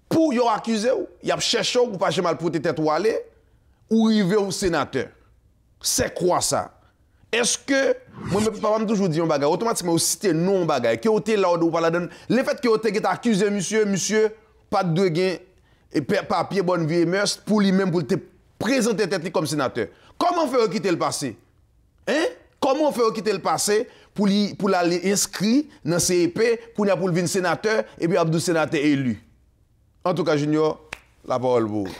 [SPEAKER 1] Pour y accuser, il y a cherché ou pas mal pour tête ou aller, ou arriver au sénateur. C'est quoi ça? Est-ce que, moi, je ne toujours dire un bagage, automatiquement, vous citez non un bagage, que vous êtes là ou pas là, le fait que vous êtes accusé, monsieur, pas de gain, et papier, bonne vie et mœurs, pour lui-même, pour te présenter tête comme sénateur. Comment faire quitter le passé? Hein? Comment faire quitter le passé pour l'aller inscrit dans le CEP, pour venir sénateur, et puis Abdou sénateur élu? En tout cas, Junior, la parole pour vous.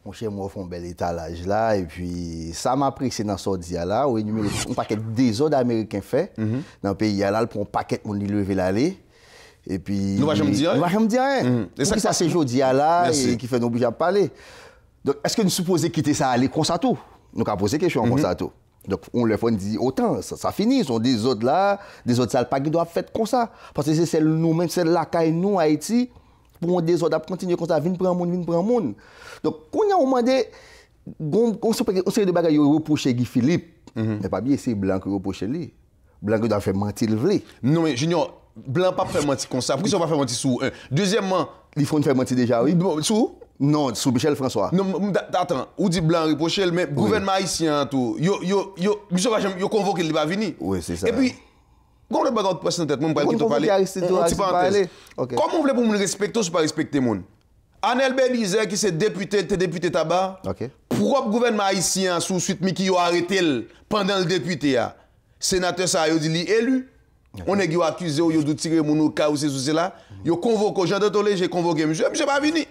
[SPEAKER 16] Mon cher, moi, fait un bel étalage là, et puis ça m'a pris, c'est dans ce dia là, où il y a un paquet de désordres américains fait, dans le pays là, pour un paquet de monde lever l'aller. Et puis.
[SPEAKER 1] Nous ne va dire rien.
[SPEAKER 16] Nous ne va jamais dire rien. Et ça, c'est aujourd'hui là, et qui fait nous obligés à parler. Donc, est-ce que nous supposons quitter ça aller comme ça tout? Nous avons posé question comme ça tout. Donc, on leur dit autant, ça finit, ils sont des autres là, des autres salles pas qui doivent faire comme ça. Parce que c'est nous-mêmes, c'est la caille nous, Haïti, pour des autres à continuer comme ça, viens prendre monde. Donc, quand on a demandé, on sait de bagages reprocher Guy Philippe, mais pas bien, c'est Blanc qui reproche lui. Blanc qui doit faire mentir le vrai.
[SPEAKER 1] Non, mais Junior, Blanc pas faire mentir comme ça. Pourquoi ça va faire mentir sous un? Deuxièmement,
[SPEAKER 16] il faut faire mentir déjà, oui.
[SPEAKER 1] Sous?
[SPEAKER 16] Non, sous Michel François.
[SPEAKER 1] Non, attends, ou dit Blanc reproche, mais le gouvernement haïtien, tout, yo convoqué, il va venir.
[SPEAKER 16] Oui, c'est ça.
[SPEAKER 1] Et puis, quand le bagage de presse en tête, moi, je vais parler. Comment vous voulez pour me respecter ou pas respecter le monde? Anel Belize, qui est député tabac, propre gouvernement haïtien, sous suite, mais qui a arrêté pendant le député, sénateur, ça a dit élu. On est accusé, il a tiré mon cas ou c'est là. Il a convoqué, Jean Dantolé, j'ai convoqué, monsieur pas venu.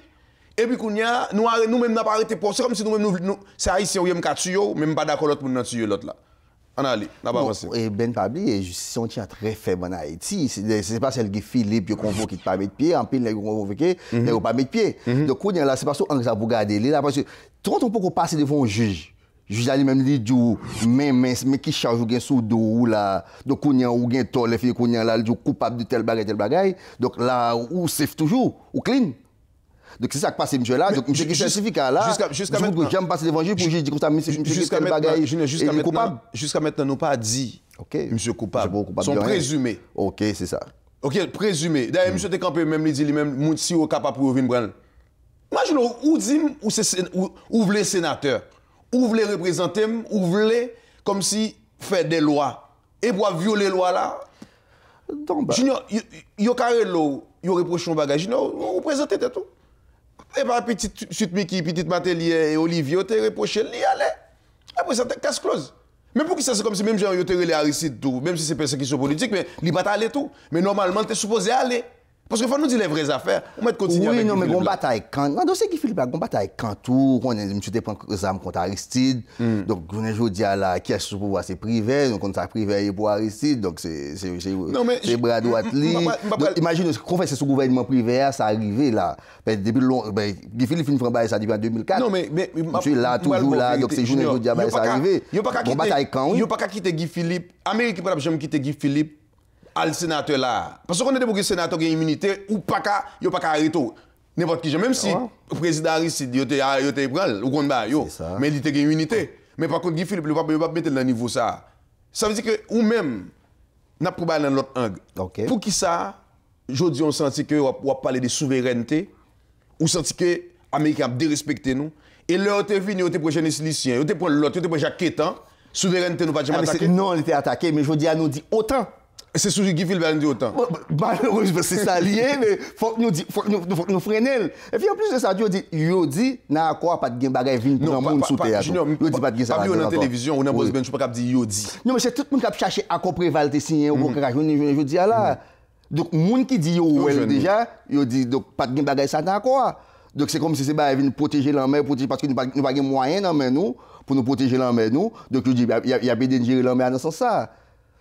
[SPEAKER 1] Et puis, nous-mêmes, n'a pas arrêté pour ça, comme si nous-mêmes, c'est haïtien, nous avons tué, même pas d'accord, l'autre, nous avons tué l'autre là. On a n'a pas avancé.
[SPEAKER 16] Et Ben Pabli, et justice on tient très faible en Haïti. C'est pas celle qui Philippe qui convoque qui pas mettre pied, en pile les convoqué, les pas mettre pied. Donc là c'est pas ça on ça pour garder là parce que tout on peut passer devant un juge. Juge ali même li dit mais qui charge ou gen sous dos là. Donc on ou gen tort les filles qu'on là dit coupable de tel bagage. Donc là ou safe toujours ou clean. Donc c'est ça qui passe monsieur là, donc monsieur qui certificat là. Jusqu'à maintenant, j'aime passer devant juge pour juge dire comme ça monsieur
[SPEAKER 1] jusqu'à maintenant nous pas dit monsieur coupable. Sont présumés.
[SPEAKER 16] OK, c'est ça.
[SPEAKER 1] OK, présumé. D'ailleurs monsieur te campé même il dit lui-même si au capable pour venir prendre. Imagine ou dit ou voulez sénateur, ou voulez représenter, ou voulez comme si faire des lois et pour violer les lois là. Donc Junior, yo carré l'eau, yo reproche son bagage. Junior, vous présentez tout. Et pas petite suite Mickey, petite Matelier et Olivier, vous te reproché li aller. Après ça, casse close. Mais pour qui ça c'est comme si même gens yo te relé Aristide tout, même si c'est personne qui sont politique, mais li pas aller tout. Mais normalement tu es supposé aller. Parce qu'il faut nous dire les vraies affaires. On va continuer avec
[SPEAKER 16] oui, non, mais
[SPEAKER 1] Guy
[SPEAKER 16] on bataille quand. Dans le dossier Guy Philippe, on bataille quand tout. On est monsieur prend des armes contre Aristide. Donc, on est aujourd'hui à la qui est sous pouvoir, c'est privé. Donc, on s'est privé pour Aristide. Donc, c'est bras droit. Imagine qu'on fait ce gouvernement privé, ça arrivé là. Depuis Guy Philippe finit de ça depuis en 2004.
[SPEAKER 1] Non, mais
[SPEAKER 16] je suis là, toujours là. Donc, c'est journée aujourd'hui, ça arrivé. On bataille quand.
[SPEAKER 1] Il n'y a pas qu'à quitter Guy Philippe. Amérique, par exemple, quitter Guy Philippe. Al sénateur là. Parce qu'on est pour que le sénateur ait immunité ou pas qu'à arrêter. N'importe qui, même si le président Aristide, il était pris, ou qu'on bat, mais il était immunité. Mais par contre, Guy Philippe, il ne va pas mettre dans le niveau ça. Ça veut dire que, ou même, n'a pas dans l'autre angle. Pour qui ça, aujourd'hui, on senti que on va parler de souveraineté, ou senti que les Américains ont dérespecté nous. Et là, on est venu, on était pour les Lyciens, on était pour l'autre, on était pour Jacques Quétan, souveraineté, nous pas jamais attaquer.
[SPEAKER 16] Non, on était attaqué, mais je dis à nous dit autant.
[SPEAKER 1] C'est sur Guy Philippe qui dit autant.
[SPEAKER 16] Malheureusement, c'est ça lié, mais il faut que nous frenions. Et puis en plus de ça, il dit, n'a quoi pas de bagay vin pour un monde sous terre. Il dit pas de ça.
[SPEAKER 1] Pas dans la télévision, on a besoin de pas dire il dit.
[SPEAKER 16] Non, mais c'est tout le monde qui a cherché à comprendre Valté signer au Bocage. Je dis là. Donc monde qui dit well déjà, il dit donc pas de bagay ça n'a quoi. Donc c'est comme si c'est bagay vin protéger la mer parce que nous pas de moyens dans nous pour nous protéger la mer nous. Donc je dis il y a bien gérer la mer dans ce sens ça.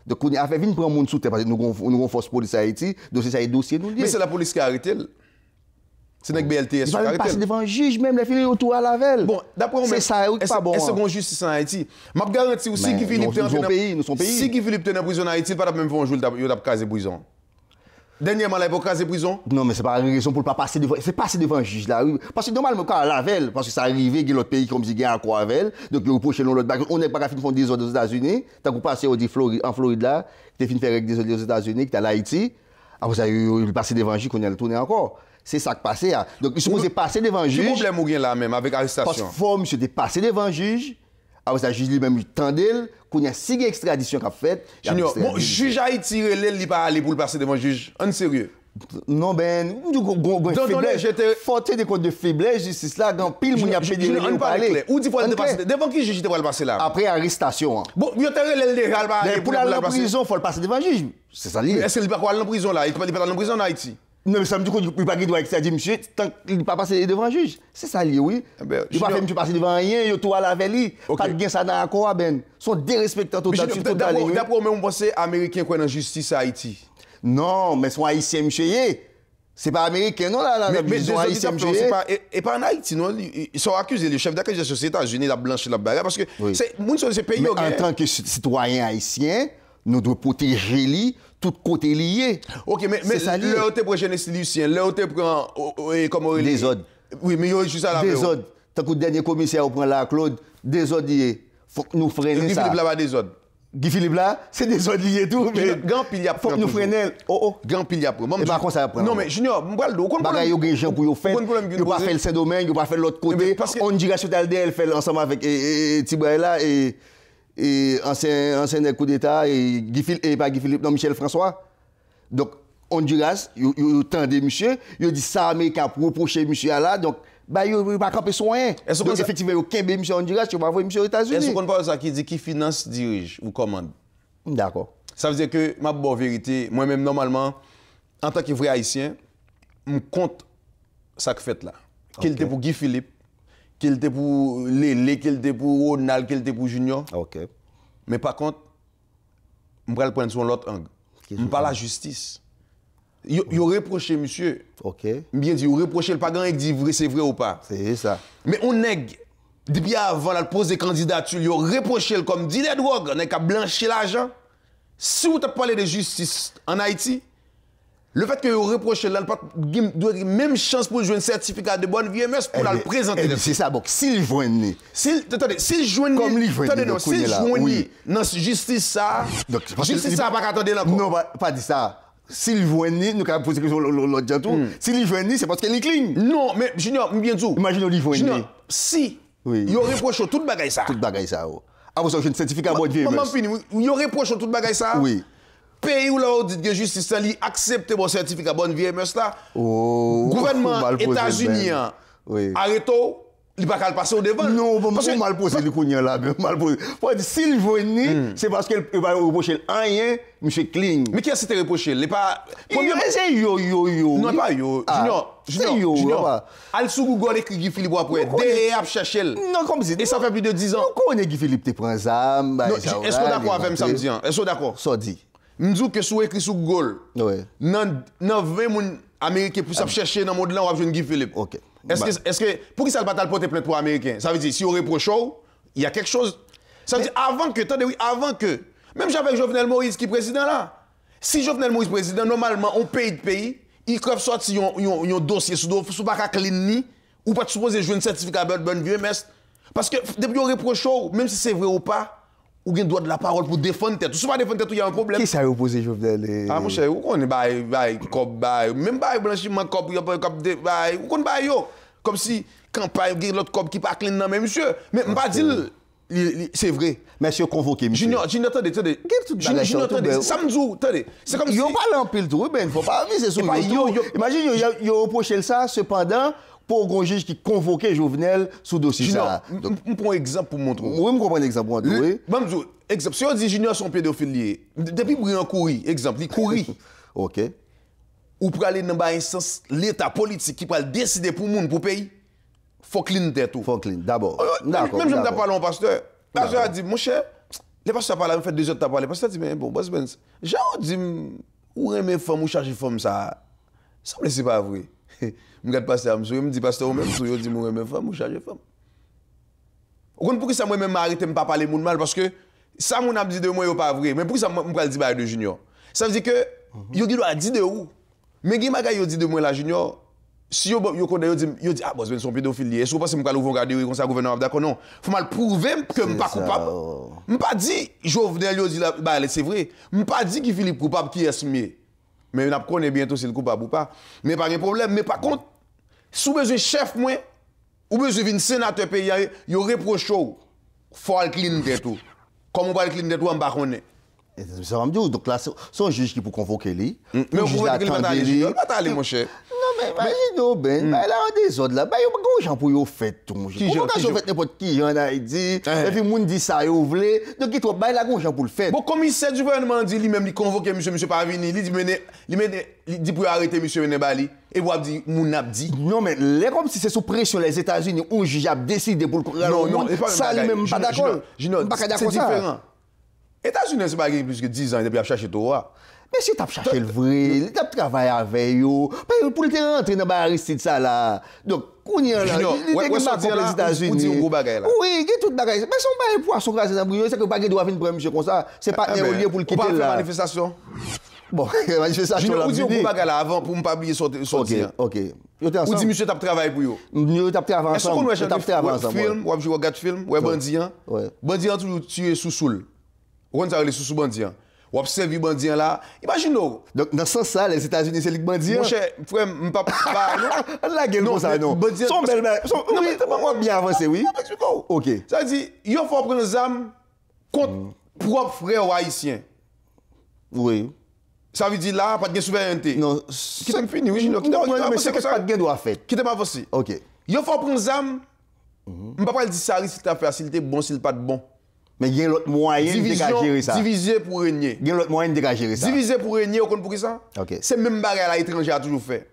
[SPEAKER 16] Donc, on a fait venir prendre monde sous terre parce que nous avons force police Haïti, donc c'est ça les dossiers nous liés.
[SPEAKER 1] Mais c'est la police qui a arrêté. C'est notre BLTS qui a arrêté.
[SPEAKER 16] Il va passer devant un juge, même les filles autour à la veille.
[SPEAKER 1] Bon, d'après moi,
[SPEAKER 16] c'est ça, pas bon.
[SPEAKER 1] Est-ce qu'on justice en Haïti? Je vous garantis aussi que Guy Philippe est en pays. Si Guy Philippe est en prison en Haïti, il ne va pas même faire un jour il a casé prison. Dernièrement, il a pas casé prison.
[SPEAKER 16] Non, mais c'est pas une raison pour ne pas passer devant. C'est passer devant un juge là. Parce que normalement, quand à la veille, parce que ça arrive, il y a l'autre pays comme si il y a un quoi avec, donc il reproche l'autre bague. On n'est pas qu'à faire des autres aux États-Unis. Tant qu'on passe en Floride là, tu fini faire des autres aux États-Unis, tu es à l'Haïti. Après ça, il passe devant un juge, qu'on a tourné encore. C'est ça qui passe. Donc il supposé passer devant un juge.
[SPEAKER 1] Quel problème il y a là même avec arrestation?
[SPEAKER 16] Parce qu'il faut monsieur passer devant un juge. Après ça, le juge lui-même il tendait. Qu'on y a 6 extraditions qu'a fait.
[SPEAKER 1] Junior, bon, juge Haïti, il n'est pas allé pour le passer devant un juge. En sérieux?
[SPEAKER 16] Non, ben, forte des comptes de faiblesse, justice là, quand pile, il y a pédé
[SPEAKER 1] de parler. Où dit-il le passer? Devant qui juge il va le passer là?
[SPEAKER 16] Après arrestation.
[SPEAKER 1] Bon, il y a
[SPEAKER 16] mais pour aller en prison, il faut le passer devant le juge. C'est ça lié.
[SPEAKER 1] Est-ce qu'il va aller en prison là? Il ne peut pas aller en prison en Haïti?
[SPEAKER 16] Non, mais ça me dit qu'il ne peut pas extrader monsieur tant qu'il ne peut pas passer devant le juge. C'est ça lié, oui. Il ne peut pas faire monsieur passer devant rien, il y a tout à la veille. Pas de gain ça dans la cour, ben. Ils sont dérespectants totalement.
[SPEAKER 1] D'après moi, on pense américain qui est en justice à Haïti.
[SPEAKER 16] Non, mais sont haïtiens, monsieur. C'est pas américain, non, là.
[SPEAKER 1] Mais ils sont haïtiens, monsieur. Et pas en Haïti, non. Ils sont accusés, le chef d'accusation des États-Unis, la blanche la bagarre, parce que c'est pays.
[SPEAKER 16] En tant que citoyen haïtien, nous devons protéger lui, tout côté lié.
[SPEAKER 1] Ok, mais là, tu prends jeunesse Lucien, là, tu prends
[SPEAKER 16] des ordres.
[SPEAKER 1] Oui, mais il y a juste à la
[SPEAKER 16] des ordres. Tant que le dernier commissaire prend la Claude, des ordres liés. Faut que nous freinons ça.
[SPEAKER 1] Guy Philippe là, des ordres.
[SPEAKER 16] Guy Philippe là, c'est des ordres liés tout. Mais
[SPEAKER 1] grand pile y a.
[SPEAKER 16] Faut que nous freinons.
[SPEAKER 1] Grand pile y a.
[SPEAKER 16] Et par contre ça prend.
[SPEAKER 1] Non mais Junior, m'baldo.
[SPEAKER 16] Bagay yo gen gens pour yo faire. Yo pas faire le Saint-Domingue, yo pas faire l'autre côté. On dirait que elle fait ensemble avec Tibaï là et ancien coup d'état et Guy Philippe et pas Guy Philippe, non Michel François. Donc Honduras, yo tendez monsieur, yo dit ça américain pour reprocher monsieur là donc bah yo pas camper soin. Donc effectivement yo kembe monsieur Honduras, yo pas voir monsieur aux États-Unis.
[SPEAKER 1] Est-ce qu'on parle ça qui dit qui finance, dirige ou commande?
[SPEAKER 16] D'accord.
[SPEAKER 1] Ça veut dire que ma bonne vérité, moi-même normalement en tant que vrai haïtien, me compte ça que fait là. Qu'il était pour Guy Philippe, qu'il était pour Lélé, qu'il était pour Ronald, qu'il était pour Junior.
[SPEAKER 16] OK.
[SPEAKER 1] Mais par contre, je vais le prendre sur l'autre angle. Je parle la justice. Il reproché monsieur.
[SPEAKER 16] OK.
[SPEAKER 1] Bien dit, il reproché le pas grand dit vrai, c'est vrai ou pas.
[SPEAKER 16] C'est ça.
[SPEAKER 1] Mais on nègre depuis avant la pose des candidatures, il reproché comme dit les drogues, on a blanchi l'argent. Si vous avez parlé de justice en Haïti, le fait que vous reprochez là, doit même chance pour jouer un certificat de bonne vie MS pour le présenter.
[SPEAKER 16] C'est ça, donc s'il joigne.
[SPEAKER 1] Attendez, s'il joigne.
[SPEAKER 16] Comme il joigne.
[SPEAKER 1] Attendez, non, s'il joigne dans la justice ça. Justice ça, pas attendre là.
[SPEAKER 16] Non, pas dit ça. S'il joigne, nous avons posé la question l'autre jantou. S'il joigne, c'est parce qu'elle est clean.
[SPEAKER 1] Non, mais Junior, bien sûr.
[SPEAKER 16] Imagine il joigne.
[SPEAKER 1] Junior, si. Il reproche tout bagaille ça.
[SPEAKER 16] Tout bagaille ça. Ah, vous avez un certificat de bonne vie MS.
[SPEAKER 1] Comment fini? Il reproche tout bagaille ça.
[SPEAKER 16] Oui.
[SPEAKER 1] Pays où là, on dit que justice accepte mon certificat bonne vie MS là.
[SPEAKER 16] Oh.
[SPEAKER 1] Gouvernement États-Unis arrête il va pas passer au devant.
[SPEAKER 16] Non, parce que mal posé le cognant là, mal posé. Faut dire s'il veut c'est parce qu'il va reprocher rien, monsieur Kling.
[SPEAKER 1] Mais qui a été reproché? Il pas
[SPEAKER 16] c'est yo.
[SPEAKER 1] Non pas yo. Junior. Al sous Google écrit Guy Philippe après derrière a chercher.
[SPEAKER 16] Non comme c'est.
[SPEAKER 1] Et ça fait plus de 10 ans.
[SPEAKER 16] On connaît Guy Philippe te prend ça.
[SPEAKER 1] Est-ce que d'accord avec ça me dit? Est-ce que d'accord?
[SPEAKER 16] Ça dit.
[SPEAKER 1] M'dou que sous écrit sous Google.
[SPEAKER 16] Ouais.
[SPEAKER 1] Nan 20 moun américains pour ça chercher dans monde là on va joindre Guy Philippe.
[SPEAKER 16] OK.
[SPEAKER 1] Est-ce que pour qui ça va pas porter plainte pour américain? Ça veut dire si on reproche il y a quelque chose. Ça veut dire avant que même j'avais Jovenel Moïse qui est président là. Si Jovenel Moïse président normalement on paye de pays, il peut sortir un dossier sous pas clean ni ou pas supposé jouer un certificat bonne vieux mais parce que depuis on reproche même si c'est vrai ou pas ou bien droit de la parole pour défendre tête. Si pas défendre tête, il y a un problème.
[SPEAKER 16] Qui ça opposé Jovenel?
[SPEAKER 1] Ah mon cher, on est bail même bail blanchiment cop bail on connaît bail yo comme si campagne l'autre cop qui pas clean non mais monsieur mais pas dire c'est vrai.
[SPEAKER 16] Monsieur convoqué monsieur.
[SPEAKER 1] Junior attendez. Junior attendez. Samedi attendez. C'est comme si
[SPEAKER 16] yo pas en pile tout ben faut pas viser sur yo. Imagine yo reprocher ça cependant pour un grand juge qui convoquait Jovenel sous dossier ça.
[SPEAKER 1] On prend un exemple pour montrer.
[SPEAKER 16] Oui, je comprends un exemple pour montrer.
[SPEAKER 1] Exemple, si on dit Junior sont pédophiles liés, depuis Brian courir, exemple, il courir.
[SPEAKER 16] OK.
[SPEAKER 1] Ou pour aller dans un instance l'état politique qui peut décider pour monde pour pays. Faut clean tête tout.
[SPEAKER 16] Faut clean d'abord. D'accord.
[SPEAKER 1] Même je me parle au pasteur. Le pasteur a dit mon cher, le pasteur parle me fait 2 heures de parler. Le pasteur dit mais bon, boss Benz, j'ai dit ou aimer femme ou charger femme ça. Ça me c'est pas vrai. Je regarde pasteur, je me dis pasteur même, je dis moi même femme ou charger femme. Vous comprenez pourquoi ça moi même arrêter me pas parler monde mal parce que ça mon a dit de moi est pas vrai, mais pourquoi ça me pas dire bail de Junior. Ça veut dire que yo doit dire de où. Mais gen bagay yo dit de moi la Junior, si yo connaît yo dit ah boss ben son pédophile. Est-ce que vous pensez me ouvrir regarder comme ça gouvernement d'accord non. Faut mal prouver que me pas coupable. Me pas dit Jovenel yo dit là bah c'est vrai. Me pas dit qui Philippe coupable qui est mieux. Mais on connaît bientôt si le coupable ou pas. Mais pas de problème. Mais par contre, sous besoin chef moins, ou besoin d'un sénateur pays, il reproche chaud. Faut le clean de tout. Comme on va le clean de tout, on va connaître.
[SPEAKER 16] Ça va me dire, donc là, c'est un juge qui peut convoquer lui.
[SPEAKER 1] Mais on peut pas aller, mon cher.
[SPEAKER 16] Non, mais imagine, Ben, là, on des autres là, il y a des gens pour y faire tout. Comment on fait n'importe qui, en Haïti, et puis, moun dit ça, il voulait. Donc, il faut là, des gens pour le faire.
[SPEAKER 1] Bon, commissaire du gouvernement dit lui-même, il convoque monsieur pas venir, il dit pour arrêter monsieur Menebali, et vous dit, moun a dit.
[SPEAKER 16] Non, mais comme si c'est sous pression les États-Unis, où un juge a décidé pour le
[SPEAKER 1] non,
[SPEAKER 16] ça, lui-même, pas d'accord.
[SPEAKER 1] C'est différent. États-Unis, c'est pas plus que 10 ans depuis à chercher Torah.
[SPEAKER 16] Mais si tu as cherché le vrai, tu as travaillé avec eux, pour te rentrer dans Aristide ça là. Donc, on y a là, il est comme les États-Unis. Oui, il y a tout bagage. Mais si on va poisson grâce à Brio, c'est que pas de droit venir prendre monsieur comme ça, c'est pas un lieu pour le quitter là.
[SPEAKER 1] On va faire manifestation.
[SPEAKER 16] Bon, manifestation là.
[SPEAKER 1] On dit on bagage là avant pour ne pas oublier sortir.
[SPEAKER 16] OK.
[SPEAKER 1] Ou dit monsieur tu as travaillé pour eux.
[SPEAKER 16] Nous t'as travaillé ensemble.
[SPEAKER 1] Est-ce qu'on va faire film, ou jouer regarde film, ou bandian. Bandian toujours tué sous soul. On va aller sous bandian. Ou observer bandian là. Imaginez-vous.
[SPEAKER 16] Donc dans ce sens ça les États-Unis c'est les bandian.
[SPEAKER 1] Mon cher, frère, m'papa non.
[SPEAKER 16] La gueule comme ça non. Son belle non mais on bien avancé oui. OK.
[SPEAKER 1] Ça dit, il faut prendre les armes contre propre frère haïtien.
[SPEAKER 16] Oui.
[SPEAKER 1] Ça veut dire là pas de souveraineté.
[SPEAKER 16] Non,
[SPEAKER 1] qui t'aime fini oui,
[SPEAKER 16] mais c'est que pas de droit fait.
[SPEAKER 1] Qui t'aime avancé.
[SPEAKER 16] OK.
[SPEAKER 1] Il faut prendre les armes. M'papa dit ça risque ta facilité bon s'il pas de bon.
[SPEAKER 16] Mais il y a l'autre moyen de gérer ça.
[SPEAKER 1] Diviser pour régner.
[SPEAKER 16] Il y a l'autre moyen de gérer ça.
[SPEAKER 1] Diviser pour régner, vous comprenez pour ça?
[SPEAKER 16] OK.
[SPEAKER 1] C'est même bagarre à l'étranger a toujours fait.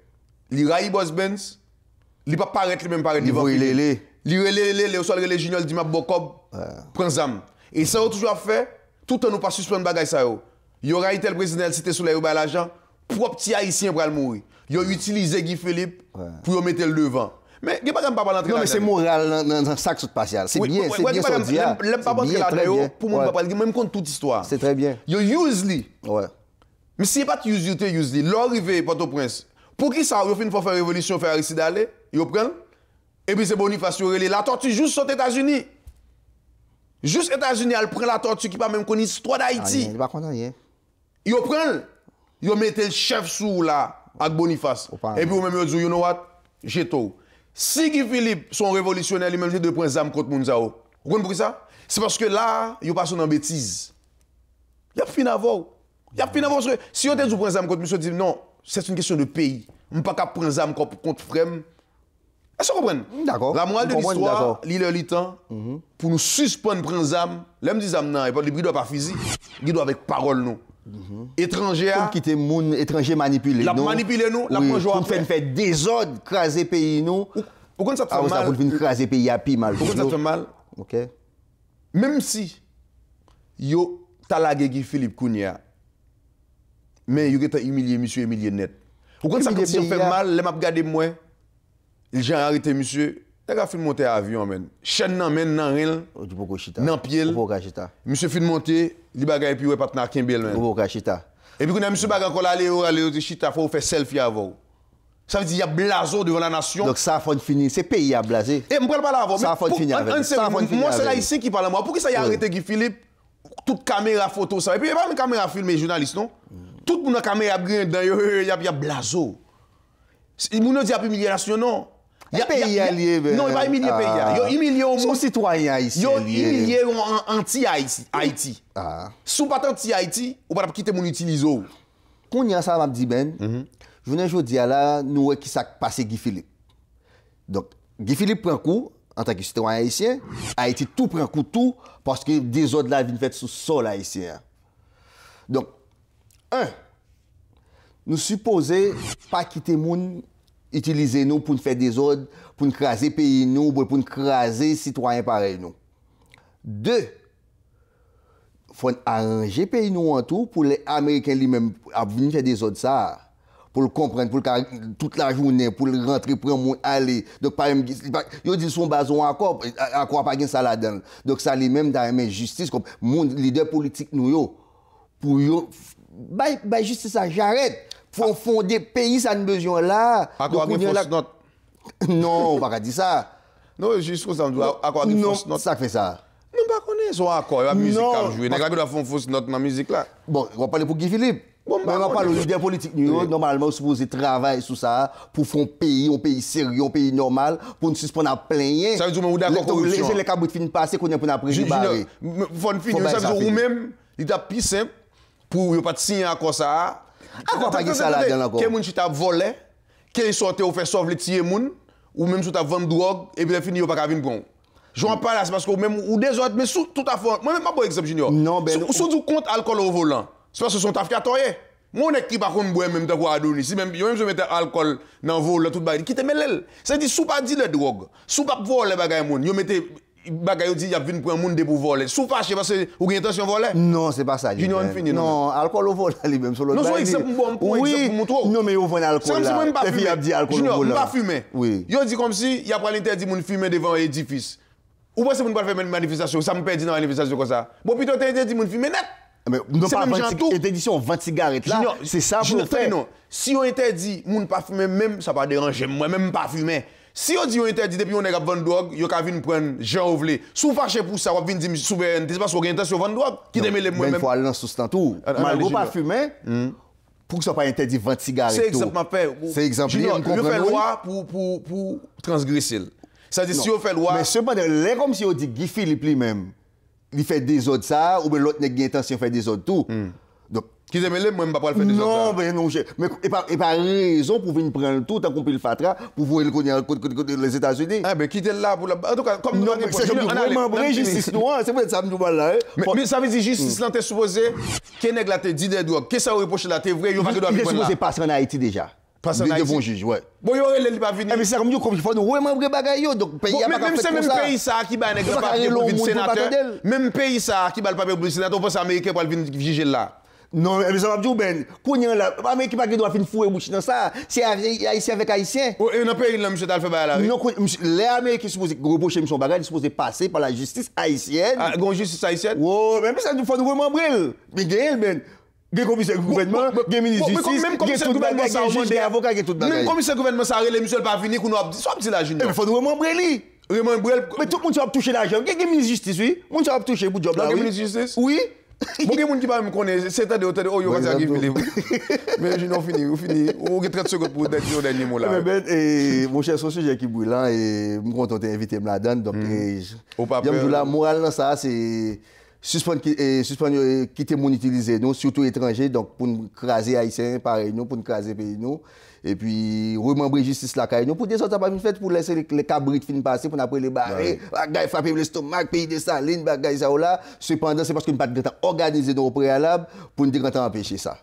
[SPEAKER 1] Il raille Boss Benz, il pas paraître le même paraître devant. Il relé, soit le junior dit m'a bokob, prend zam. Et ça a toujours fait tout en nous pas suspendre bagarre ça yo. Il aura été le président cité sous les l'argent, propre petit haïtien pour mourir. Il a utilisé Guy Philippe pour mettre le devant. Mais il n'y a pas de parler
[SPEAKER 16] non, mais c'est moral dans sac spatial. C'est bien, c'est bien ça.
[SPEAKER 1] Il n'y a pas de là pour moi, même contre toute histoire.
[SPEAKER 16] C'est très bien.
[SPEAKER 1] You use li.
[SPEAKER 16] Ouais.
[SPEAKER 1] Mais si pas use you, use li. L'arrivée Port-au-Prince. Pour qui ça, il faut faire révolution, faire Aristide aller, il prend. Et puis c'est Boniface relé. La tortue juste aux États-Unis. Juste États-Unis, elle prend la tortue qui pas même connaît l'histoire d'Haïti.
[SPEAKER 16] Il pas content rien.
[SPEAKER 1] Il prend. Il met le chef sous là avec Boniface. Et puis même il dit you know what? J'ai tout. Si Guy Philippe sont révolutionnaires, ils même de prendre zam contre Mounzao. Vous comprenez pourquoi ça? C'est parce que là, ils passent dans bêtise. Il y a fini avant. Il y a fini avant parce que si on te dit prendre zam contre monsieur dit non, c'est une question de pays. On ne peut pas prendre zam contre frère Est-ce que vous comprenez?
[SPEAKER 16] D'accord.
[SPEAKER 1] La morale de l'histoire, l'île temps, pour nous suspendre prendre zam, l'aime dit zam non, et pas le doit pas physique, il doit avec parole nous. Étranger
[SPEAKER 16] pour quitter moun étranger manipuler
[SPEAKER 1] nous. La manipuler nous, la prendre
[SPEAKER 16] pour faire désordre, craser pays nous.
[SPEAKER 1] Pourquoi ça te fait mal?
[SPEAKER 16] Pour venir craser pays à pi mal.
[SPEAKER 1] Pourquoi ça te fait mal?
[SPEAKER 16] OK.
[SPEAKER 1] Même si yo talagué Guy Philippe Kounia, mais yo été humilié monsieur humilié net. Pourquoi ça fait mal, les m'a regardé moi. J'ai arrêté monsieur, t'as fait monter avion men. Chaîne nan men nan rien. Nan pied. Monsieur fin monter, li bagay puis ouais partenaire Kimbel men. Et puis quand monsieur bagay encore aller chita faut faire selfie avant. Ça veut dire qu'il y a blazo devant la nation.
[SPEAKER 16] Donc ça faut finir, c'est pays à blaser.
[SPEAKER 1] Et moi pas là avant.
[SPEAKER 16] Ça faut finir avec.
[SPEAKER 1] Moi c'est là ici qui parle à moi. Pour qui ça y a arrêté Guy Philippe? Toute caméra photo ça. Et puis il y a pas une caméra filmer journaliste non. Tout le monde caméra brin dans il y a blazo. Il moun dit a humiliation non.
[SPEAKER 16] Il y a pays allié.
[SPEAKER 1] Non, il va humilier pays. Il a humilié au monde.
[SPEAKER 16] Citoyen haïtien.
[SPEAKER 1] Il a humilié anti-Haïti. Si vous pas anti-Haïti, vous ne pouvez pas quitter mon utiliser.
[SPEAKER 16] Quand il y a ça, je dis, je ne veux dire là, nous, qui s'est passé Guy Philippe. Donc, Guy Philippe prend coup en tant que citoyen haïtien. Haïti tout prend coup tout parce que des autres là viennent faire sous sol haïtien. Donc, nous supposons pas quitter moun utiliser nous pour nous faire des ordres, pour nous craser pays nous, pour nous craser citoyens pareils nous. 2, il faut arranger pays nous en tout pour les Américains lui-même venir faire des ordres ça. Pour le comprendre, pour le toute la journée, pour le rentrer, prendre mon aller. Donc, par exemple, ils disent son bazon encore pas de ça là-dedans. Donc, ça lui-même dans la justice, comme mon leader politique nous, pour bah justice ça, j'arrête. Faut fonder pays, ça a besoin là.
[SPEAKER 1] À quoi une fausse note?
[SPEAKER 16] Non, on va pas dire ça.
[SPEAKER 1] Non, juste comme ça, on doit à quoi une fausse note?
[SPEAKER 16] Ça fait ça.
[SPEAKER 1] Non, pas connaître son accord, la musique à jouer. N'est-ce pas doit faire une fausse note dans la musique là?
[SPEAKER 16] Bon, on va parler pour Guy Philippe. On va parler au leader politique. Normalement, supposé travailler sur ça pour faire un pays sérieux, un pays normal, pour nous suspendre à plein.
[SPEAKER 1] Ça veut dire que vous êtes d'accord avec
[SPEAKER 16] laissez les cabouts finir passer qu'on est pour nous préparer.
[SPEAKER 1] Faut finir, ça veut dire vous-même, il est plus simple pour ne pas signer à quoi ça.
[SPEAKER 16] Pourquoi pas ça là-dedans encore?
[SPEAKER 1] Quel monde qui t'a volé, quel sorti ou fait sauver les tiers moun, ou même si tu as vendu drogue, et puis fini, ou pas venir prendre. Je ne parle pas c'est parce que même, ou des autres, mais tout à fait, moi-même, pas bon exemple, Junior.
[SPEAKER 16] Non, ben.
[SPEAKER 1] Si tu comptes alcool au volant, c'est parce que son taf qui a toyé. Moi, on est qui par contre, boire même de quoi Adonis. Si même, je mets alcool dans le vol, tout le monde, qui te met l'aile. Ça dit, sous pas dit la drogue, sous pas voler les bagages, yo mettez. Bagay dit y a vinn prendre monde pour voler. Sous fâché parce que ou gen intention voler?
[SPEAKER 16] Non, c'est pas ça.
[SPEAKER 1] Junior fini
[SPEAKER 16] non, alcool au vol lui-même sur l'autre.
[SPEAKER 1] Non, c'est exemple bon pour exemple montrer.
[SPEAKER 16] Non, mais on vend alcool là.
[SPEAKER 1] Les filles a dit
[SPEAKER 16] alcool au vol.
[SPEAKER 1] Pas fumer.
[SPEAKER 16] Oui.
[SPEAKER 1] Yo dit comme si y a pas l'interdit moun fumer devant édifice. Ou pas c'est moun pas faire une manifestation, ça me perdit dans manifestation comme ça. Bon plutôt interdit moun fumer net.
[SPEAKER 16] Mais non pas interdiction 20 cigarettes là, c'est ça pour faire.
[SPEAKER 1] Non, si on interdit moun pas fumer même ça pas déranger moi même pas fumer. Si on dit on interdit depuis on est à vendre drogue, yo ka vinn prendre Jean Ouvlé. Sous fâché pour ça, on vinn dire souveraineté, c'est pas son intention vendre drogue qui te met les moi même.
[SPEAKER 16] Il faut aller dans sous tout. Malgré pas fumer pour que ça pas interdit 20 cigarettes.
[SPEAKER 1] C'est exemple m'a fait.
[SPEAKER 16] C'est exemple
[SPEAKER 1] on fait loi pour transgresser. Ça dit si on fait loi.
[SPEAKER 16] Mais cependant, les comme si on dit Guy Philippe lui-même, il fait des autres ça ou bien l'autre n'a pas intention de faire des autres tout. Donc
[SPEAKER 1] qui te mêle moi pas le faire des autres.
[SPEAKER 16] Non, mais non, mais et pas raison pour venir prendre tout tant qu'on peut le fatra pour voir le connaître les États-Unis.
[SPEAKER 1] Ah ben qui était là pour en tout cas comme
[SPEAKER 16] non, c'est vraiment vrai justice noire, c'est peut-être ça me dit là.
[SPEAKER 1] Mais ça veut dire justice là t'es supposé que nèg là te dit des drogues, que ça reproche là t'es vrai, yo pas que doit
[SPEAKER 16] venir. Il est supposé passer en Haïti déjà. Devant juge, ouais.
[SPEAKER 1] Bon, il aurait pas venir.
[SPEAKER 16] Mais c'est comme nous, il faut nous remembrer bagaille yo. Donc pays a pas
[SPEAKER 1] même c'est même pays ça qui ba nèg pas papier pour venir sénateur. Même pays ça qui ba le papier pour venir sénateur, on pense américain pour venir juger là.
[SPEAKER 16] Non, mais ça va dire ben, kounyan là, américain pas qui doit finir fouer bouche dans ça. C'est haïtien avec haïtien.
[SPEAKER 1] Et dans pays là monsieur t'a fait là.
[SPEAKER 16] Non, les américains supposé reprocher son bagage, supposé passer par la justice haïtienne.
[SPEAKER 1] Ah, gon justice haïtienne.
[SPEAKER 16] Oh, même ça nous faut nous remembrer. Mais gagne ben. Des commissaires gouvernement, des ministres de justice,
[SPEAKER 1] même commissaire gouvernement ça
[SPEAKER 16] juge, des avocats qui tout bagage.
[SPEAKER 1] Même commissaire gouvernement ça relé monsieur pas venir qu'on a dit soit petit la Junior.
[SPEAKER 16] Il faut nous remembrer lui. Mais tout le monde va toucher l'argent. Des ministres de justice oui. Monde va toucher pour job là.
[SPEAKER 1] Des ministres de justice?
[SPEAKER 16] Oui.
[SPEAKER 1] Bon, il y a des gens qui ne me connaissent, c'est à dire, oh, il y a des mais je n'ai fini. On a 30 secondes pour dire le dernier mot là.
[SPEAKER 16] Mon cher, c'est un sujet qui est brûlant et je suis content d'inviter là-dedans. Donc, la morale, ça, c'est suspendre quitter mon utiliser nous, surtout étrangers, donc pour nous craser haïtiens, pareil, nous, pour nous craser pays nous. Et puis, remembrer justice la caille nous, pour des autres, pas une fête, pour laisser les cabrites fin passer, pour après les barrer, bagaille frapper l'estomac, pays de saline, bagaille ça ou là. Cependant, c'est parce que nous pas de temps organiser nos préalables pour nous dire qu'on empêcher ça.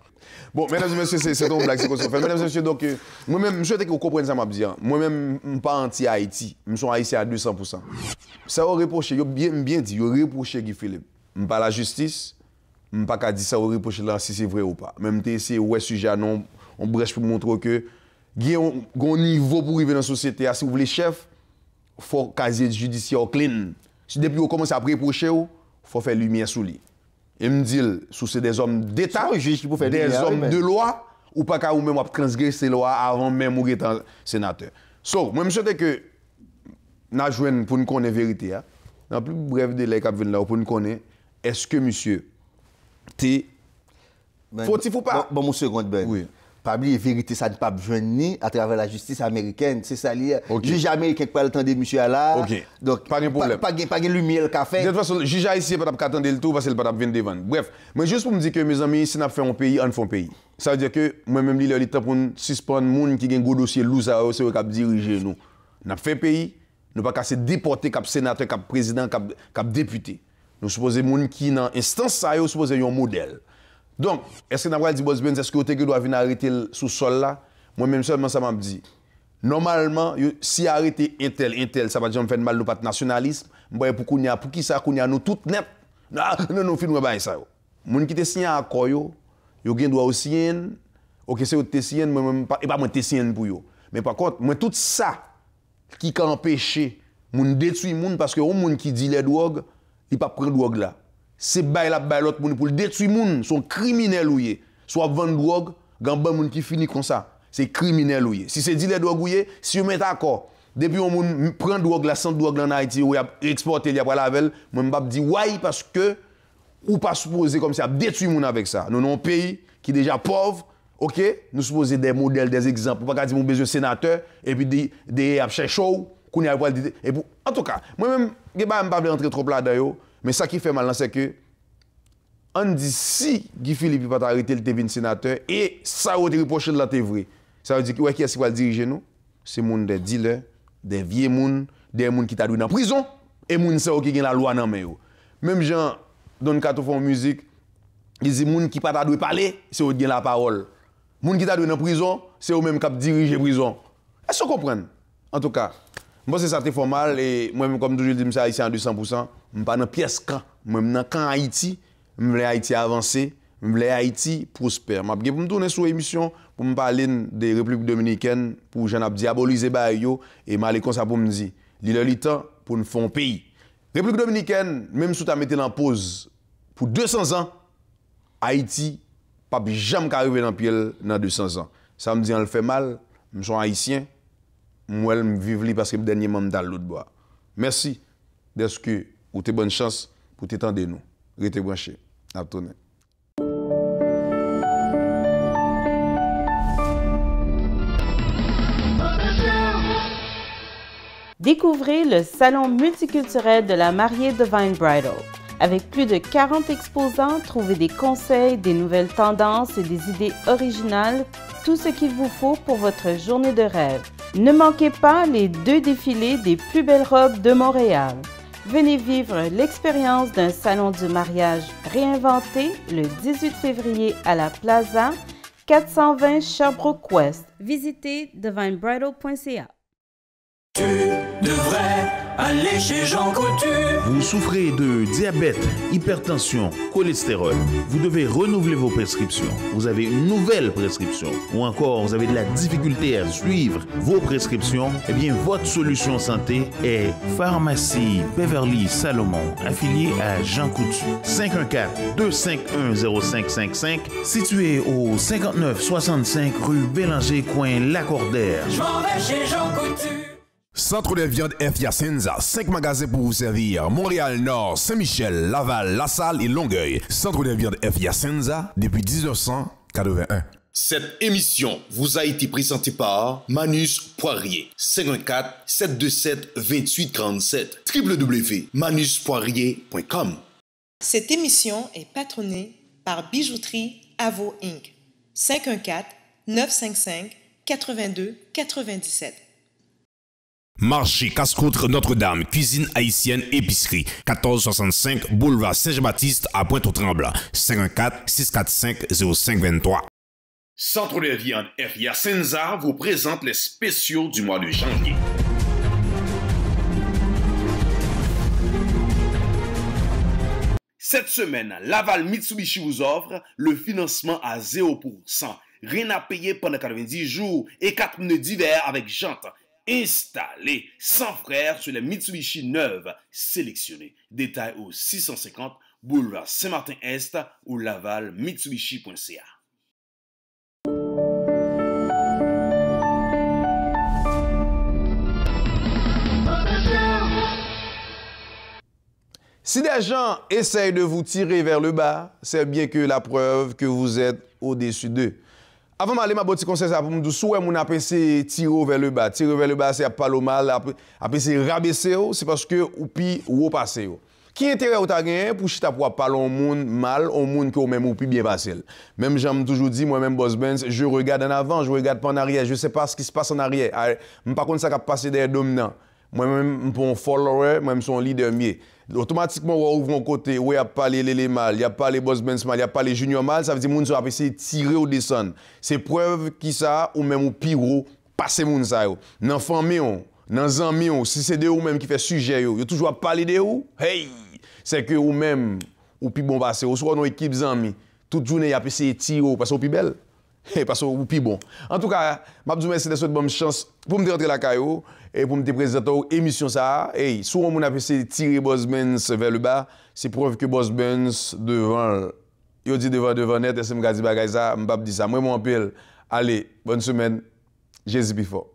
[SPEAKER 1] Bon, mesdames et messieurs, c'est ton blague, c'est qu'on se fait. Mesdames et messieurs, donc, moi-même, je souhaite que vous compreniez ça, m'a dit. Moi-même, je ne suis pas anti-Haïti. Je suis haïtien à 200%. Ça aurait reproché, bien dit, il aurait reproché Guy Philippe. Je ne suis pas la justice, je ne suis pas dire ça aurait reproché là si c'est vrai ou pas. Même si c'est ouais sujet, non, on brèche pour montrer que il y a un niveau pour arriver dans la société. Si vous voulez chef, il faut casier judiciaire clean. Si depuis vous commencez à reprocher, il faut faire lumière sous lui. Et me dit, sous c'est des hommes d'État, des hommes de loi, ou pas qu'à ou même transgresser la loi avant même ou être sénateur. So, moi, je souhaite que nous jouons pour nous connaître la vérité. Hein? Dans le plus bref délai qu'on vient là, pour nous connaître, est-ce que monsieur, t'es fautif ou pas?
[SPEAKER 16] Bon, mon second, Ben. Oui. Pas oublier vérité, ça ne pas besoin ni à travers la justice américaine. C'est ça lié. Okay. Juge américain pas le temps de monsieur là.
[SPEAKER 1] OK.
[SPEAKER 16] Donc
[SPEAKER 1] pas de problème.
[SPEAKER 16] Pas de lumière qu'a fait.
[SPEAKER 1] De toute façon, juge haïtien pas attendre le tout parce qu'il pas venir devant. Bref, mais juste pour me dire que mes amis, si n'a fait un pays, on fait un pays. Ça veut dire que moi même li le temps pour suspendre moun qui gen gros dossier lousa c'est eux qui diriger nous. N'a fait pays, nous pas casser déporter cap sénateur, cap président, cap député. Nous supposons moun qui dans instance ça yo supposé un modèle. Donc, est-ce que nous avons dit, Boss Benz, est-ce que vous doit venir arrêter sous sol là? Moi-même seulement, ça m'a dit. Normalement, si arrêter un tel, ça va dire faire mal, nous pas de nationalisme. Pour qui ça, nous tout net? Non, film pas ça. Moun qui te signé à accord, yo gen droit aussi, ok, c'est te signé, moi-même pas, et pas moi te signé pour yo. Mais par contre, moi tout ça qui a empêché, moun détruire moun, parce que un moun qui dit les drogues, il pas prendre drogue là. C'est bail la bail l'autre moun pour détruire moun, sont criminels ouye. Soit vendre drogue, gan ban moun qui finit comme ça. C'est criminel ouye. Si c'est dit les drogues ouye, si vous mettez d'accord, depuis on moun prend drogue la sans drogue en Haïti ou a exporté il y a pas la veille, moi m'pa dit ouais parce que ou pas supposé comme ça détruire moun avec ça. Nous un pays qui déjà pauvre, OK, nous supposons des modèles, des exemples. Pas dire mon besoin sénateur et puis des chercher chaud, qu'on y a pas et pour en tout cas, moi-même je pas rentrer trop là-dedans. Mais ça qui fait mal, c'est que, on dit si Guy Philippe va arrêter le devin sénateur, et ça a été reproché de la vrai. Ça veut dire que qui est-ce qui va diriger nous? C'est des dealers, des vieux moun, des moun qui t'a doué dans prison, et moun qui ont la loi dans main. Même gens, dans le cadre de la musique, ils disent moun qui pas doué parler, c'est eux qui ont la parole. Moun qui t'a doué dans prison, c'est eux même qui dirigent la prison. Est-ce que vous comprenez? En tout cas, moi c'est ça qui fait mal, et moi-même, comme toujours, je dis ça ici à 200%. Je ne suis pas dans pièce camp. Moi, dans le camp Haïti, je veux Haïti avancer, je veux Haïti prospère. Je vais me tourner sur l'émission pour me parler des Républiques dominicaines, pour que je diaboliser Bayo, et je comme ça pour me dire, il est le temps pour nous faire un pays. République dominicaine, même si tu as mis en pause pour 200 ans, Haïti, pas jamais arriver dans le pied dans 200 ans. Ça me dit, on le fait mal, je suis haïtien. Moi, je vis parce que je suis dans l'autre bois. Merci d'être que vous avez bonne chance pour t'étendre nous. Restez branchés. À tourner.
[SPEAKER 10] Découvrez le salon multiculturel de la mariée Divine Bridal. Avec plus de 40 exposants, trouvez des conseils, des nouvelles tendances et des idées originales, tout ce qu'il vous faut pour votre journée de rêve. Ne manquez pas les 2 défilés des plus belles robes de Montréal. Venez vivre l'expérience d'un salon du mariage réinventé le 18 février à la Plaza, 420 Sherbrooke West. Visitez divinebridal.ca.
[SPEAKER 5] Tu devrais aller chez Jean Coutu.
[SPEAKER 6] Vous souffrez de diabète, hypertension, cholestérol. Vous devez renouveler vos prescriptions. Vous avez une nouvelle prescription. Ou encore, vous avez de la difficulté à suivre vos prescriptions. Eh bien, votre solution santé est Pharmacie Beverly Salomon, affiliée à Jean Coutu. 514-251-0555, situé au 5965 rue Bélanger, coin Lacordaire.
[SPEAKER 5] Je m'en vais chez Jean Coutu.
[SPEAKER 7] Centre de viande F. Yacenza, 5 magasins pour vous servir. Montréal Nord, Saint-Michel, Laval, La Salle et Longueuil. Centre de viande F. Yacenza depuis 1981.
[SPEAKER 8] Cette émission vous a été présentée par Manus Poirier. 54-727-2847. www.manuspoirier.com
[SPEAKER 9] Cette émission est patronnée par Bijouterie Avo Inc. 514-955-8297.
[SPEAKER 7] Marché Casse-Côte Notre-Dame, cuisine haïtienne épicerie, 1465 boulevard Saint-Jean-Baptiste à Pointe-aux-Trembles, 514-645-0523.
[SPEAKER 4] Centre de viande F. Yacenza vous présente les spéciaux du mois de janvier. Cette semaine, Laval Mitsubishi vous offre le financement à 0%. Rien à payer pendant 90 jours et 4 pneus d'hiver avec jantes. Installé sans frères sur les Mitsubishi neuves sélectionnées. Détail au 650 boulevard Saint-Martin-Est ou lavalmitsubishi.ca.
[SPEAKER 1] Si des gens essayent de vous tirer vers le bas, c'est bien que la preuve que vous êtes au-dessus d'eux. Avant d'aller, ma petit conseil pour me dire, si on a pensé tirer vers le bas. Tirer vers le bas, c'est pas le mal. Après, c'est rabaisser, c'est parce que ou puis ou passer. Qui intérêt ou ta gagné pour chita pour parler au monde mal, au monde que même ou puis bien passé. Même j'aime toujours dit, moi-même Boss Benz, je regarde en avant, je regarde pas en arrière, je sais pas ce qui se passe en arrière. Par contre, ça qui passe derrière dominant. Moi-même, pour un follower, moi-même, son leader mieux. Automatiquement, on ouvre un côté, où il n'y a pas les mal, il n'y a pas les Boss Benz mal, il n'y a pas les juniors mal, ça veut dire que les gens ont essayé de tirer ou descendre. C'est preuve qui ça, ou même au pire, passer les gens. Dans la famille, dans les amis, si c'est de vous même qui fait sujet, vous avez toujours parlé de vous, hey! C'est que vous même, ou plus bon passer, ou soit dans l'équipe d'amis, toute journée, il a essayé de tirer parce que vous plus belle. Parce que vous plus bon. En tout cas, je vous remercie de cette bonne chance pour me rentrer la caillou et pour me présenter l'émission ça. Et si on a essayé de tirer Boss Benz vers le bas, c'est preuve que Boss Benz devant, il dit devant net, et c'est me dit bagay ça, me pas dire ça. Moi, mon appel, allez, bonne semaine, Jésus plus fort.